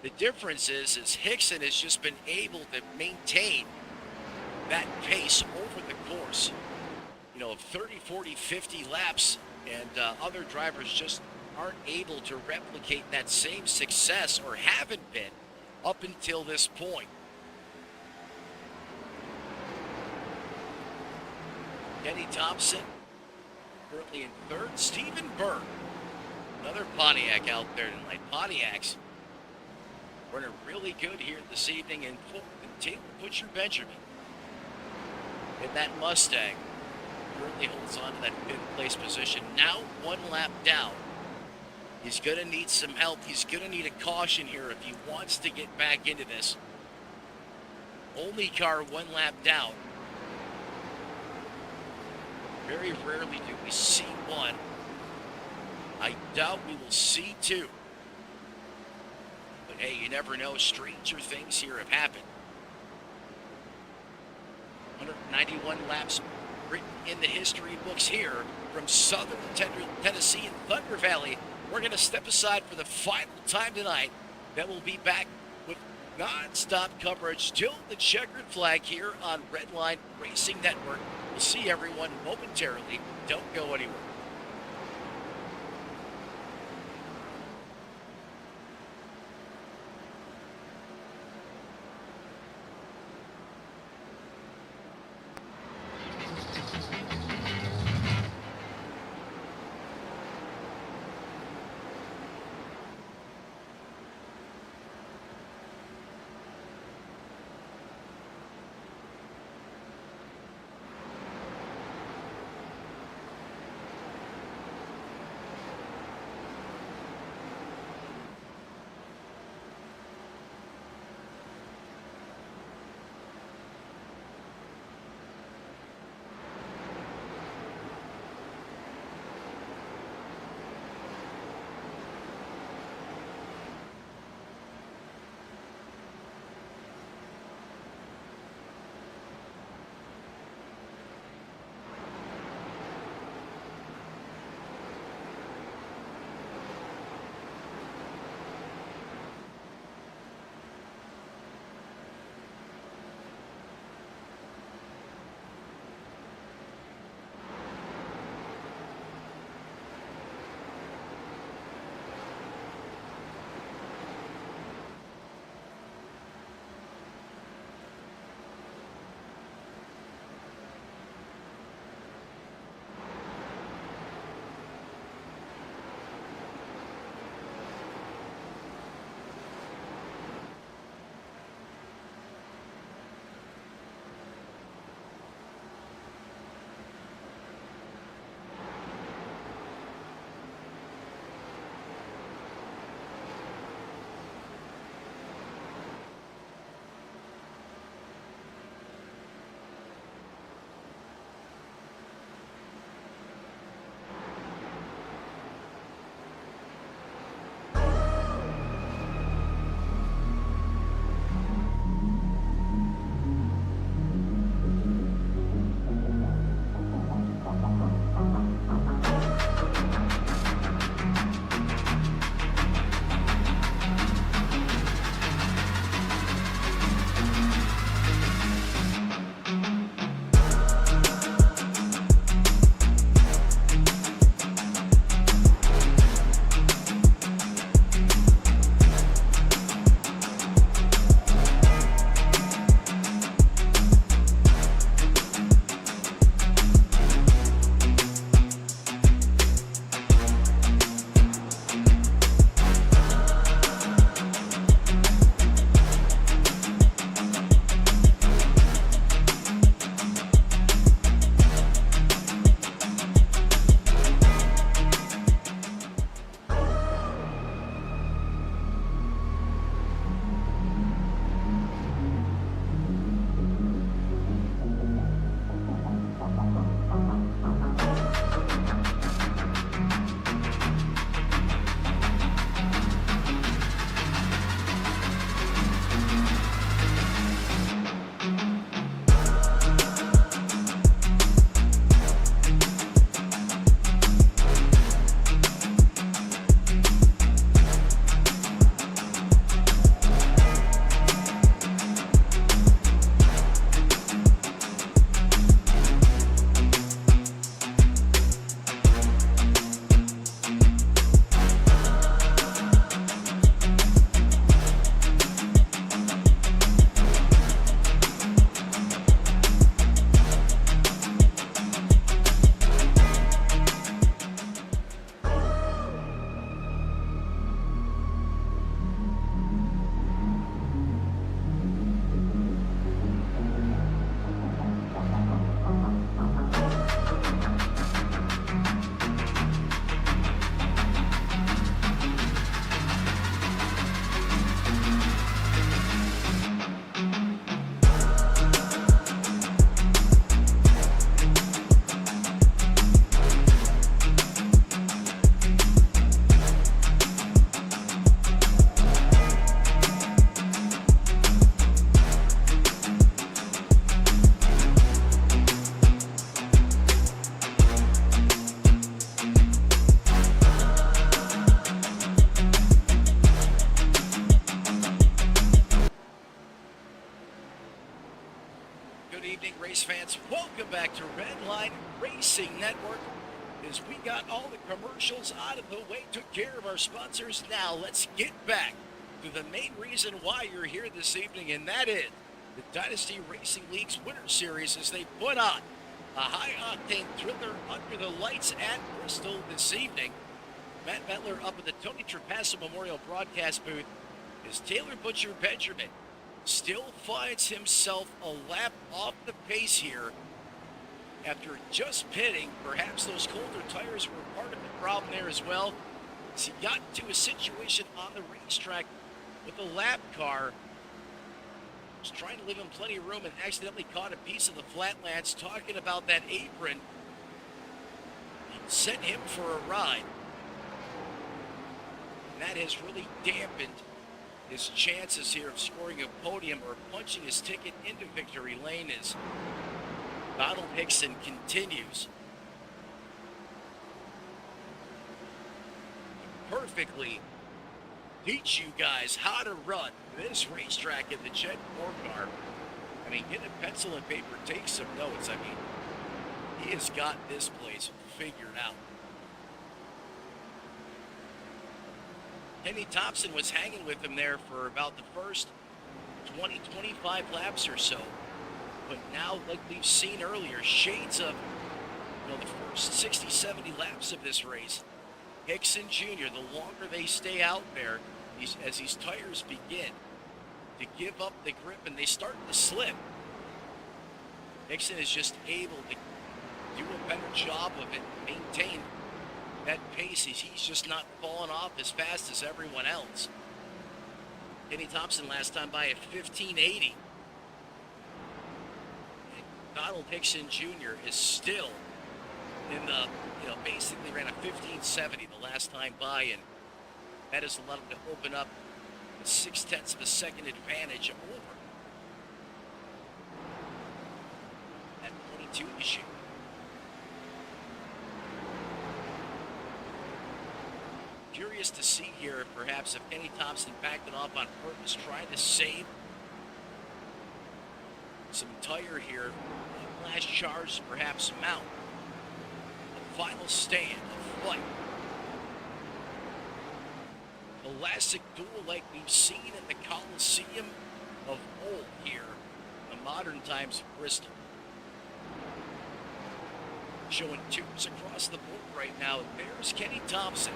S2: The difference is Hickson has just been able to maintain that pace over the course, of 30, 40, 50 laps, and other drivers just aren't able to replicate that same success, or haven't been up until this point. Kenny Thompson currently in third. Stephen Byrne, another Pontiac out there tonight. Pontiacs running really good here this evening in fourth. And Taylor Butcher Benjamin in that Mustang currently holds on to that fifth place position. Now 1 lap down. He's going to need some help. He's going to need a caution here if he wants to get back into this. Only car 1 lap down. Very rarely do we see one. I doubt we will see 2. But hey, you never know. Stranger things here have happened. 191 laps written in the history books here from Southern Tennessee and Thunder Valley. We're going to step aside for the final time tonight. Then we'll be back with non-stop coverage till the checkered flag here on Redline Racing Network. We'll see everyone momentarily. Don't go anywhere. Good evening, race fans. Welcome back to Redline Racing Network. As we got all the commercials out of the way, took care of our sponsors, now let's get back to the main reason why you're here this evening, and that is the Dynasty Racing League's Winter Series as they put on a high-octane thriller under the lights at Bristol this evening. Matt Bettler up at the Tony Trapasso Memorial Broadcast booth as Taylor Butcher Benjamin still finds himself a lap off the pace here after just pitting. Perhaps those colder tires were part of the problem there as well, as he got into a situation on the racetrack with a lap car. Was trying to leave him plenty of room and accidentally caught a piece of the flatlands. Talking about that apron, it sent him for a ride. And that has really dampened his chances here of scoring a podium or punching his ticket into victory lane as Donald Hickson continues to perfectly teach you guys how to run this racetrack in the Jet 4 car. I mean, get a pencil and paper, take some notes. I mean, he has got this place figured out. Kenny Thompson was hanging with him there for about the first 20-25 laps or so. But now, like we've seen earlier, shades of the first 60-70 laps of this race, Hickson Jr., the longer they stay out there, as these tires begin to give up the grip and they start to slip, Hickson is just able to do a better job of it, maintain that pace. He's just not falling off as fast as everyone else. Kenny Thompson last time by a 1580. Donald Hickson Jr. is still in the, basically ran a 1570 the last time by, and that has allowed him to open up a 0.6 of a second advantage over that 22 issue. Curious to see here, perhaps, if Kenny Thompson backed it off on purpose, trying to save some tire here. One last charge to perhaps mount a final stand of flight. Classic duel like we've seen in the Coliseum of old here in the modern times of Bristol. Showing twos across the board right now. There's Kenny Thompson,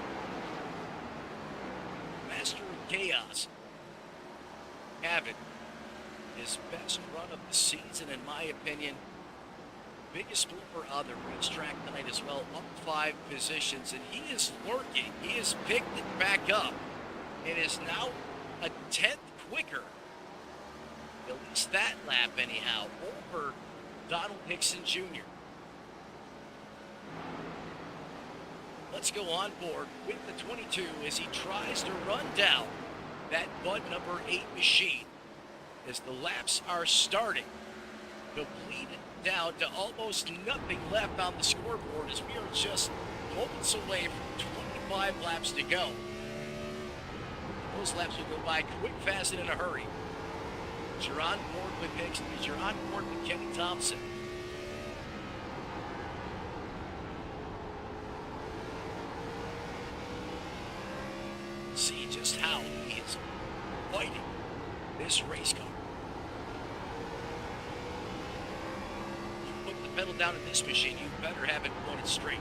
S2: master of chaos, having his best run of the season, in my opinion. Biggest blooper on the racetrack tonight as well, up 5 positions, and he is lurking. He has picked it back up. It is now a 10th quicker, at least that lap anyhow, over Donald Hickson Jr. Let's go on board with the 22 as he tries to run down that Bud number 8 machine as the laps are starting. Completed down to almost nothing left on the scoreboard as we are just moments away from 25 laps to go. Those laps will go by quick, fast, and in a hurry. As you're on board with Hickson, as you're on board with Kenny Thompson. See just how he is fighting this race car. You put the pedal down in this machine, you better have it pointed straight.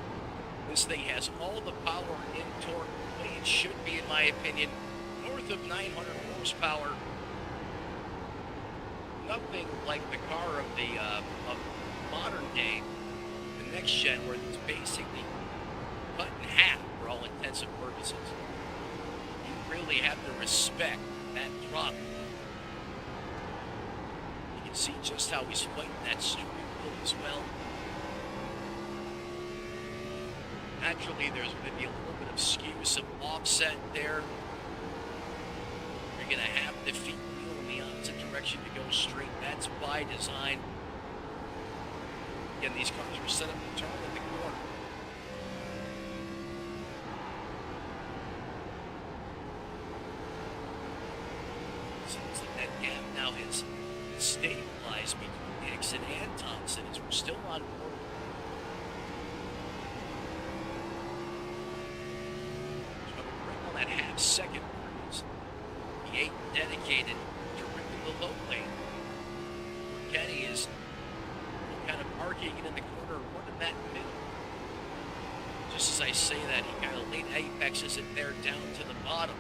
S2: This thing has all the power and torque the way it should be, in my opinion. North of 900 horsepower. Nothing like the car of the of modern day, the next gen, where it's basically cut in half for all intents and purposes. You really have to respect that throttle. You can see just how he's fighting that street pull as well. Naturally, there's going to be a little bit of skew, some offset there. You're going to have the feet wheel in the opposite direction to go straight. That's by design. Again, these cars were set up to turn in the corner. Seems like that gap now has stabilized between Hickson and Thompson as we're still on board. So right on that half-second mark is the 8 dedicated directly the low lane. Kenny is kind of arcing it in the corner, running that middle. Just as I say that, he kind of late apexes it there down to the bottom.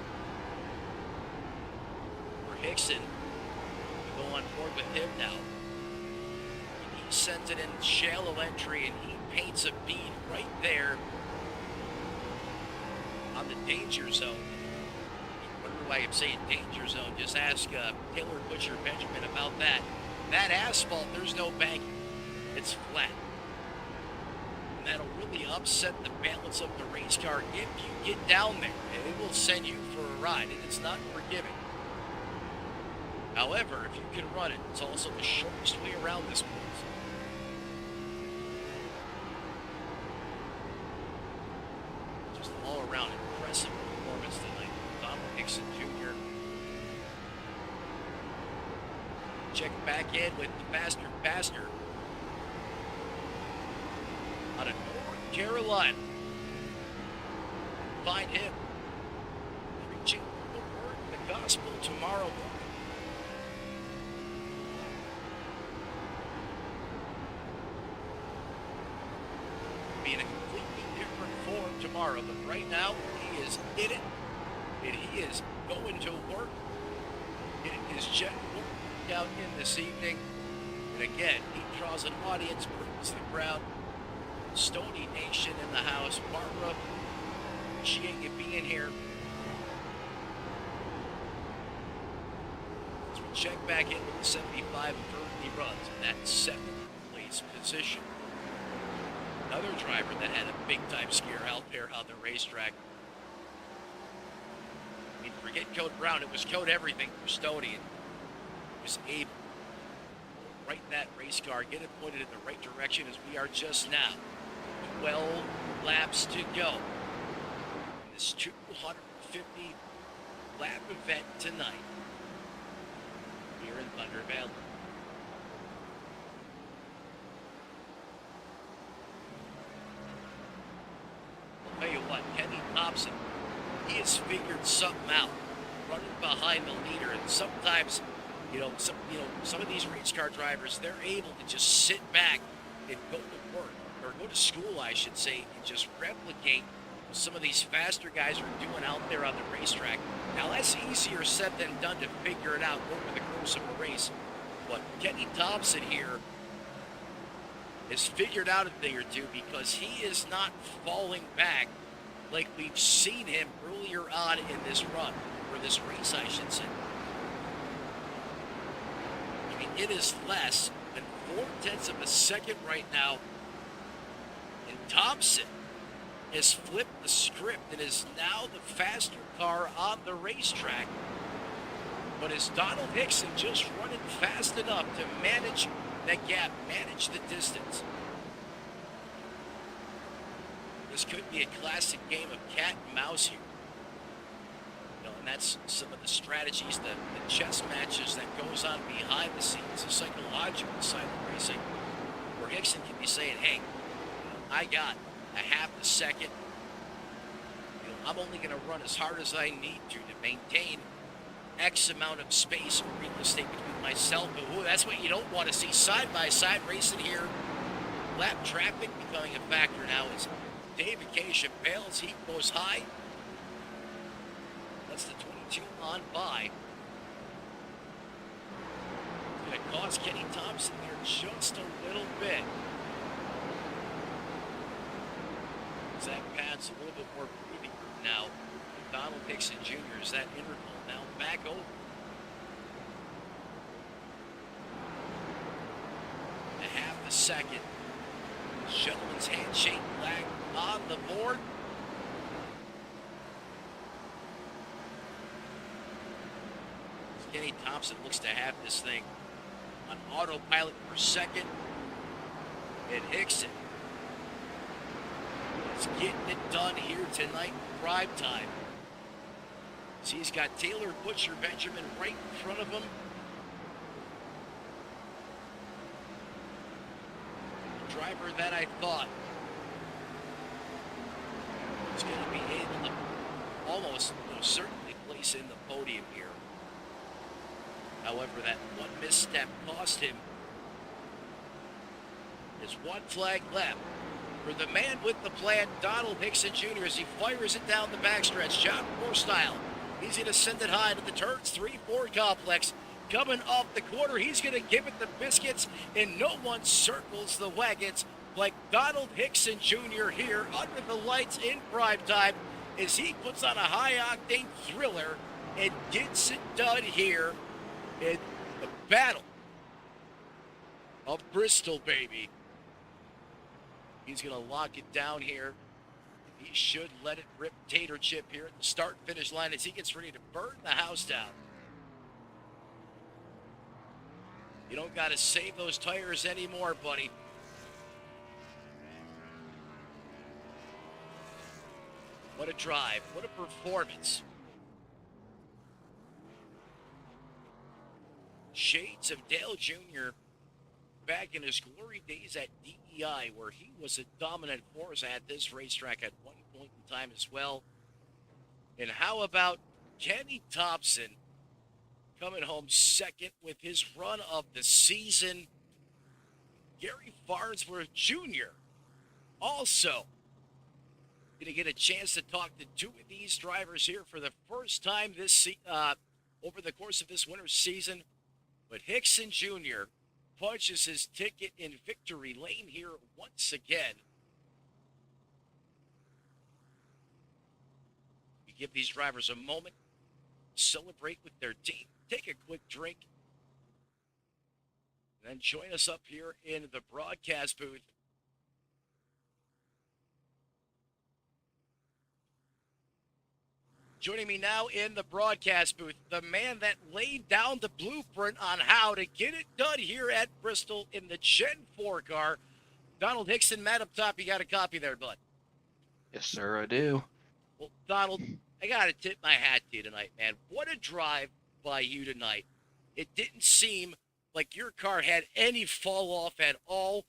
S2: For Hickson, we go on board with him now. And he sends it in shallow entry, and he paints a bead right there on the danger zone. I wonder why I'm saying danger zone. Just ask Taylor Butcher Benjamin about that. That asphalt, there's no banking. It's flat. And that'll really upset the balance of the race car if you get down there. And it will send you for a ride, and it's not forgiving. However, if you can run it, it's also the shortest way around this place. Just all around impressive performance tonight. Donald Hickson Jr. Check back in with the faster out of North Carolina. Find him preaching the word and the gospel tomorrow morning. Be in a completely different form tomorrow, but right now he is in it, and he is going to work. Getting his jet out in this evening, and again he draws an audience, proves the crowd. Stony Nation in the house. Barbara, appreciate you being here. As we check back in with the 75 currently runs in that 7th place position. Another driver that had a big-time scare out there on the racetrack. I mean, forget Code Brown. It was Code everything for Stony, and he was able to right that race car, get it pointed in the right direction as we are just now. 12 laps to go in this 250 lap event tonight here in Thunder Valley. I'll tell you what, Kenny Thompson, he has figured something out, running behind the leader, and sometimes, some of these race car drivers, they're able to just sit back and go to work. Or go to school, I should say, and just replicate what some of these faster guys are doing out there on the racetrack. Now, that's easier said than done to figure it out over the course of a race. But Kenny Thompson here has figured out a thing or two because he is not falling back like we've seen him earlier on in this run, or this race, I should say. I mean, it is less than 0.4 of a second right now. Thompson has flipped the script and is now the faster car on the racetrack. But is Donald Hickson just running fast enough to manage that gap, manage the distance? This could be a classic game of cat and mouse here. And that's some of the strategies, the chess matches that goes on behind the scenes, the psychological side of racing, where Hickson can be saying, hey, I got a half a second. I'm only going to run as hard as I need to maintain X amount of space or real estate between myself and that's what you don't want to see. Side-by-side racing here. Lap traffic becoming a factor now as David K. Chappelle's heat goes high. That's the 22 on by. It's going to cost Kenny Thompson there just a little bit. That pads a little bit more breathing room now. Donald Hickson Jr. is that interval now back over. A half a second. Gentleman's handshake flag on the board. Kenny Thompson looks to have this thing on autopilot for second. And Hickson is getting it done here tonight in prime time. So he's got Taylor Butcher Benjamin right in front of him. driver that I thought was going to be able to almost, certainly place in the podium here. However, that one misstep cost him. There's one flag left for the man with the plan, Donald Hickson Jr., as he fires it down the backstretch. John Moore style. He's going to send it high to the turns 3-4 complex. Coming off the quarter, he's going to give it the biscuits, and no one circles the wagons like Donald Hickson Jr. here under the lights in prime time as he puts on a high-octane thriller and gets it done here in the battle of Bristol, baby. He's going to lock it down here. He should let it rip tater chip here at the start-finish line as he gets ready to burn the house down. You don't got to save those tires anymore, buddy. What a drive. What a performance. Shades of Dale Jr. back in his glory days at DEI, where he was a dominant force at this racetrack at one point in time as well. And how about Kenny Thompson coming home second with his run of the season? Gary Farnsworth Jr. also going to get a chance to talk to two of these drivers here for the first time this over the course of this winter season. But Hickson Jr. punches his ticket in victory lane here once again. We give these drivers a moment to celebrate with their team, take a quick drink, and then join us up here in the broadcast booth. Joining me now in the broadcast booth, the man that laid down the blueprint on how to get it done here at Bristol in the Gen 4 car, Donald Hickson. Matt up top, you got a copy there, bud?
S3: Yes, sir, I do.
S2: Well, Donald, I got to tip my hat to you tonight, man. What a drive by you tonight. It didn't seem like your car had any fall off at all.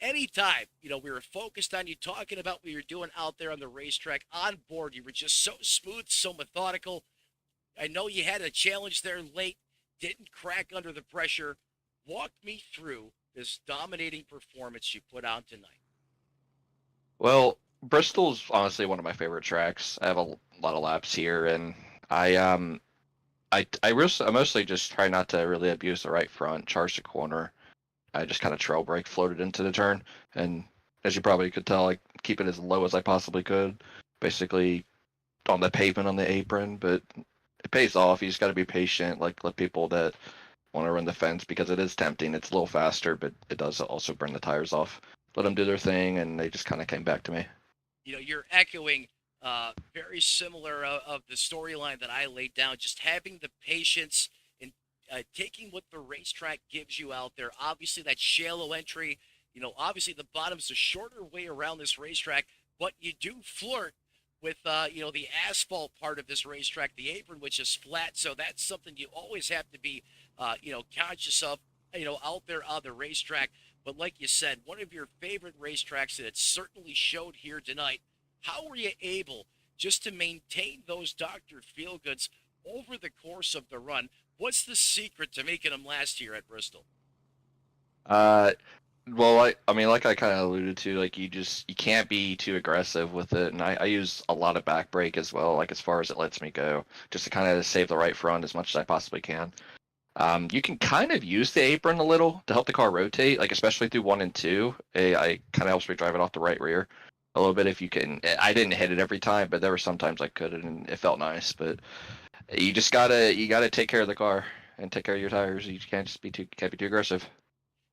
S2: Anytime, we were focused on you, talking about what you're doing out there on the racetrack, on board. You were just so smooth, so methodical. I know you had a challenge there late, didn't crack under the pressure. Walk me through this dominating performance you put out tonight.
S3: Well, Bristol's honestly one of my favorite tracks. I have a lot of laps here, and I mostly just try not to really abuse the right front, charge the corner. I just kind of trail brake, floated into the turn, and as you probably could tell, I keep it as low as I possibly could, basically on the pavement on the apron. But it pays off. You just got to be patient, let people that want to run the fence, because it is tempting. It's a little faster, but it does also burn the tires off. Let them do their thing, and they just kind of came back to me.
S2: You're echoing very similar of the storyline that I laid down, just having the patience and taking what the racetrack gives you out there. Obviously, that shallow entry, obviously the bottom's a shorter way around this racetrack, but you do flirt with, the asphalt part of this racetrack, the apron, which is flat. So that's something you always have to be, conscious of, out there on the racetrack. But like you said, one of your favorite racetracks, and it certainly showed here tonight. How were you able just to maintain those Dr. Feelgoods over the course of the run? What's the secret to making them last here at Bristol?
S3: Well, I mean, like I kind of alluded to, like you can't be too aggressive with it, and I use a lot of back brake as well, like as far as it lets me go, just to kind of save the right front as much as I possibly can. You can kind of use the apron a little to help the car rotate, like especially through 1 and 2. I kind of helps me drive it off the right rear a little bit if you can. I didn't hit it every time, but there were some times I could, and it felt nice. But you just gotta take care of the car and take care of your tires. You can't be too aggressive.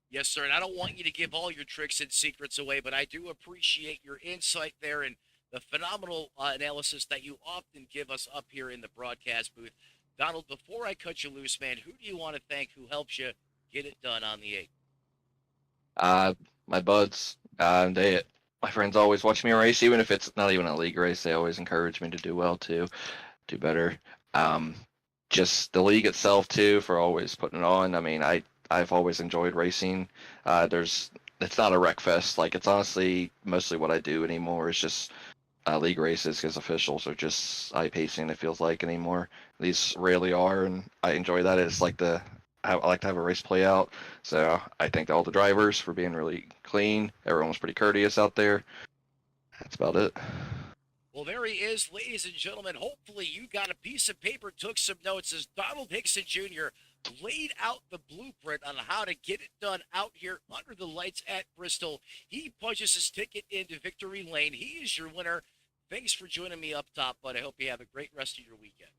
S2: Yes, sir. And I don't want you to give all your tricks and secrets away, but I do appreciate your insight there and the phenomenal analysis that you often give us up here in the broadcast booth. Donald, before I cut you loose, man, who do you want to thank who helps you get it done on the 8?
S3: My buds, my friends always watch me race, even if it's not even a league race. They always encourage me to do well too, do better. Just the league itself too, for always putting it on. I mean, I've always enjoyed racing. There's it's not a wreck fest. Like it's honestly mostly what I do anymore. It's just league races because officials are just eye pacing. It feels like anymore. These rarely are, and I enjoy that. It's like I like to have a race play out. So I thank all the drivers for being really clean. Everyone was pretty courteous out there. That's about it.
S2: Well, there he is, ladies and gentlemen. Hopefully, you got a piece of paper, took some notes as Donald Hickson Jr. laid out the blueprint on how to get it done out here under the lights at Bristol. He punches his ticket into victory lane. He is your winner. Thanks for joining me up top, bud. I hope you have a great rest of your weekend.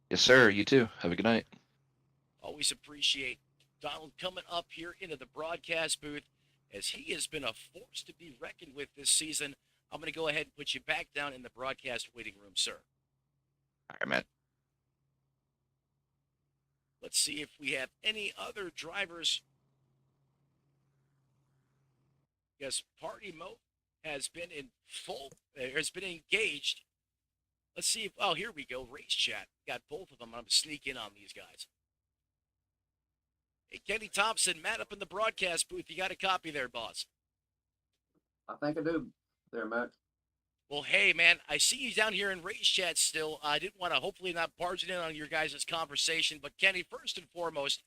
S3: Yes, sir. You too. Have a good night.
S2: Always appreciate Donald coming up here into the broadcast booth as he has been a force to be reckoned with this season. I'm going to go ahead and put you back down in the broadcast waiting room, sir.
S3: All right, man.
S2: Let's see if we have any other drivers. Yes, party mode has been has been engaged. Let's see if, oh, here we go. Race chat. Got both of them. I'm going to sneak in on these guys. Hey, Kenny Thompson, Matt up in the broadcast booth. You got a copy there, boss?
S4: I think I do there, Matt.
S2: Well, hey, man, I see you down here in race chat still. I didn't want to hopefully not barge in on your guys' conversation, but Kenny, first and foremost,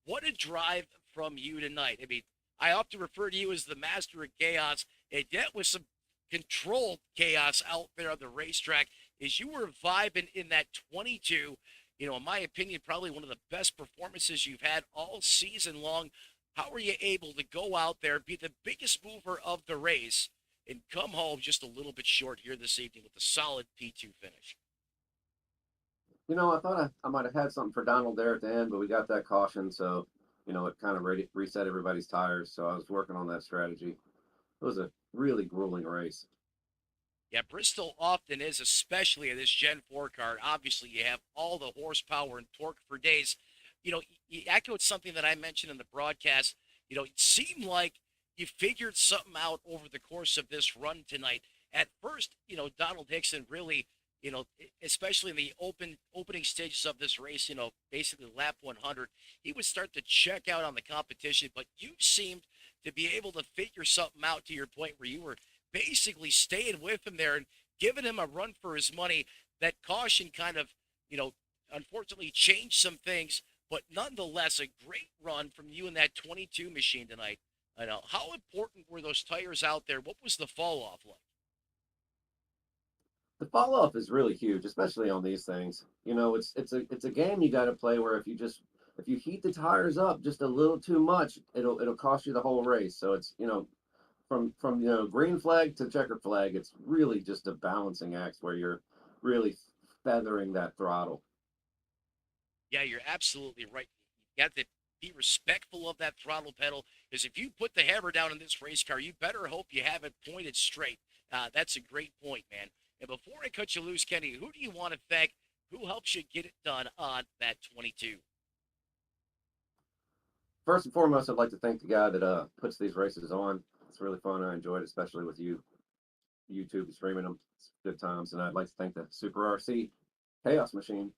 S2: what a drive from you tonight. I mean, I often refer to you as the master of chaos, and yet with some controlled chaos out there on the racetrack, as you were vibing in that 22, you know, in my opinion, probably one of the best performances you've had all season long. How were you able to go out there, be the biggest mover of the race, and come home just a little bit short here this evening with a solid P2 finish?
S4: I thought I might have had something for Donald there at the end, but we got that caution, so it kind of reset everybody's tires. So I was working on that strategy. It was a really grueling race.
S2: Yeah, Bristol often is, especially in this Gen 4 car. Obviously, you have all the horsepower and torque for days. You know, you echoed something that I mentioned in the broadcast. You know, it seemed like you figured something out over the course of this run tonight. At first, Donald Hickson really, especially in the opening stages of this race, basically lap 100, he would start to check out on the competition. But you seemed to be able to figure something out to your point where you were basically staying with him there and giving him a run for his money. That caution kind of, unfortunately changed some things, but nonetheless, a great run from you in that 22 machine tonight. I know. How important were those tires out there? What was the fall off like?
S4: The fall off is really huge, especially on these things. It's a game you got to play where if you heat the tires up just a little too much, it'll cost you the whole race. So it's from green flag to checkered flag, it's really just a balancing act where you're really feathering that throttle.
S2: Yeah, you're absolutely right. You got to be respectful of that throttle pedal because if you put the hammer down in this race car, you better hope you have it pointed straight. That's a great point, man. And before I cut you loose, Kenny, who do you want to thank? Who helps you get it done on that 22?
S4: First and foremost, I'd like to thank the guy that puts these races on. It's really fun. I enjoyed it, especially with YouTube streaming them. It's good times. And I'd like to thank the Super RC Chaos Machine.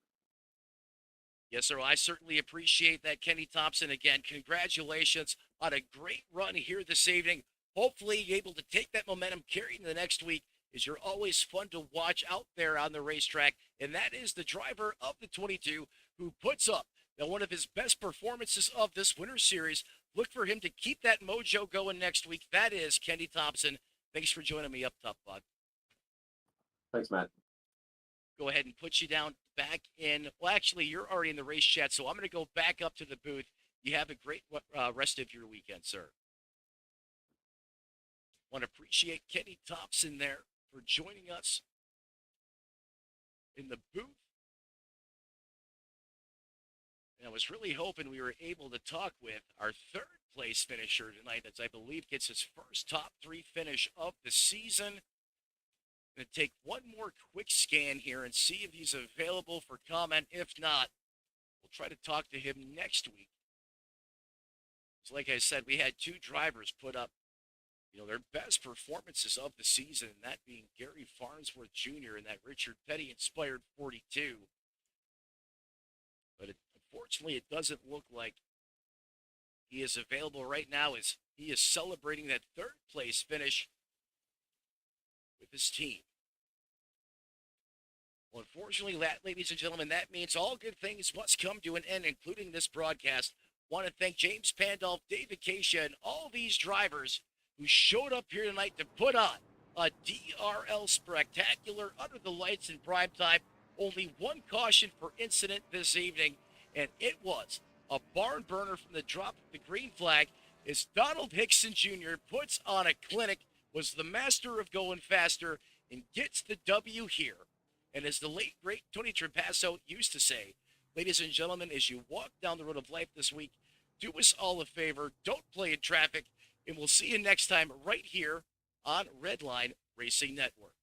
S2: Yes, sir. I certainly appreciate that, Kenny Thompson. Again, congratulations on a great run here this evening. Hopefully, you're able to take that momentum, carry into the next week, as you're always fun to watch out there on the racetrack. And that is the driver of the 22 who puts up one of his best performances of this Winter Series. Look for him to keep that mojo going next week. That is Kenny Thompson. Thanks for joining me up top, bud.
S4: Thanks, Matt.
S2: Go ahead and put you down back in. Well, actually, you're already in the race chat, so I'm going to go back up to the booth. You have a great rest of your weekend, sir. Want to appreciate Kenny Thompson there for joining us in the booth. And I was really hoping we were able to talk with our third place finisher tonight, as I believe gets his first top 3 finish of the season. Going to take one more quick scan here and see if he's available for comment. If not, we'll try to talk to him next week. So like I said, we had 2 drivers put up, their best performances of the season, and that being Gary Farnsworth Jr. and that Richard Petty inspired 42. But unfortunately, it doesn't look like He is available right now as he is celebrating that third place finish with his team. Well, unfortunately, ladies and gentlemen, that means all good things must come to an end, including this broadcast. Want to thank James Pandolf, David Keisha, and all these drivers who showed up here tonight to put on a DRL spectacular under the lights in prime time. Only one caution per incident this evening, and it was a barn burner from the drop of the green flag as Donald Hickson Jr. puts on a clinic, was the master of going faster, and gets the W here. And as the late, great Tony Trepasso used to say, ladies and gentlemen, as you walk down the road of life this week, do us all a favor, don't play in traffic, and we'll see you next time right here on Redline Racing Network.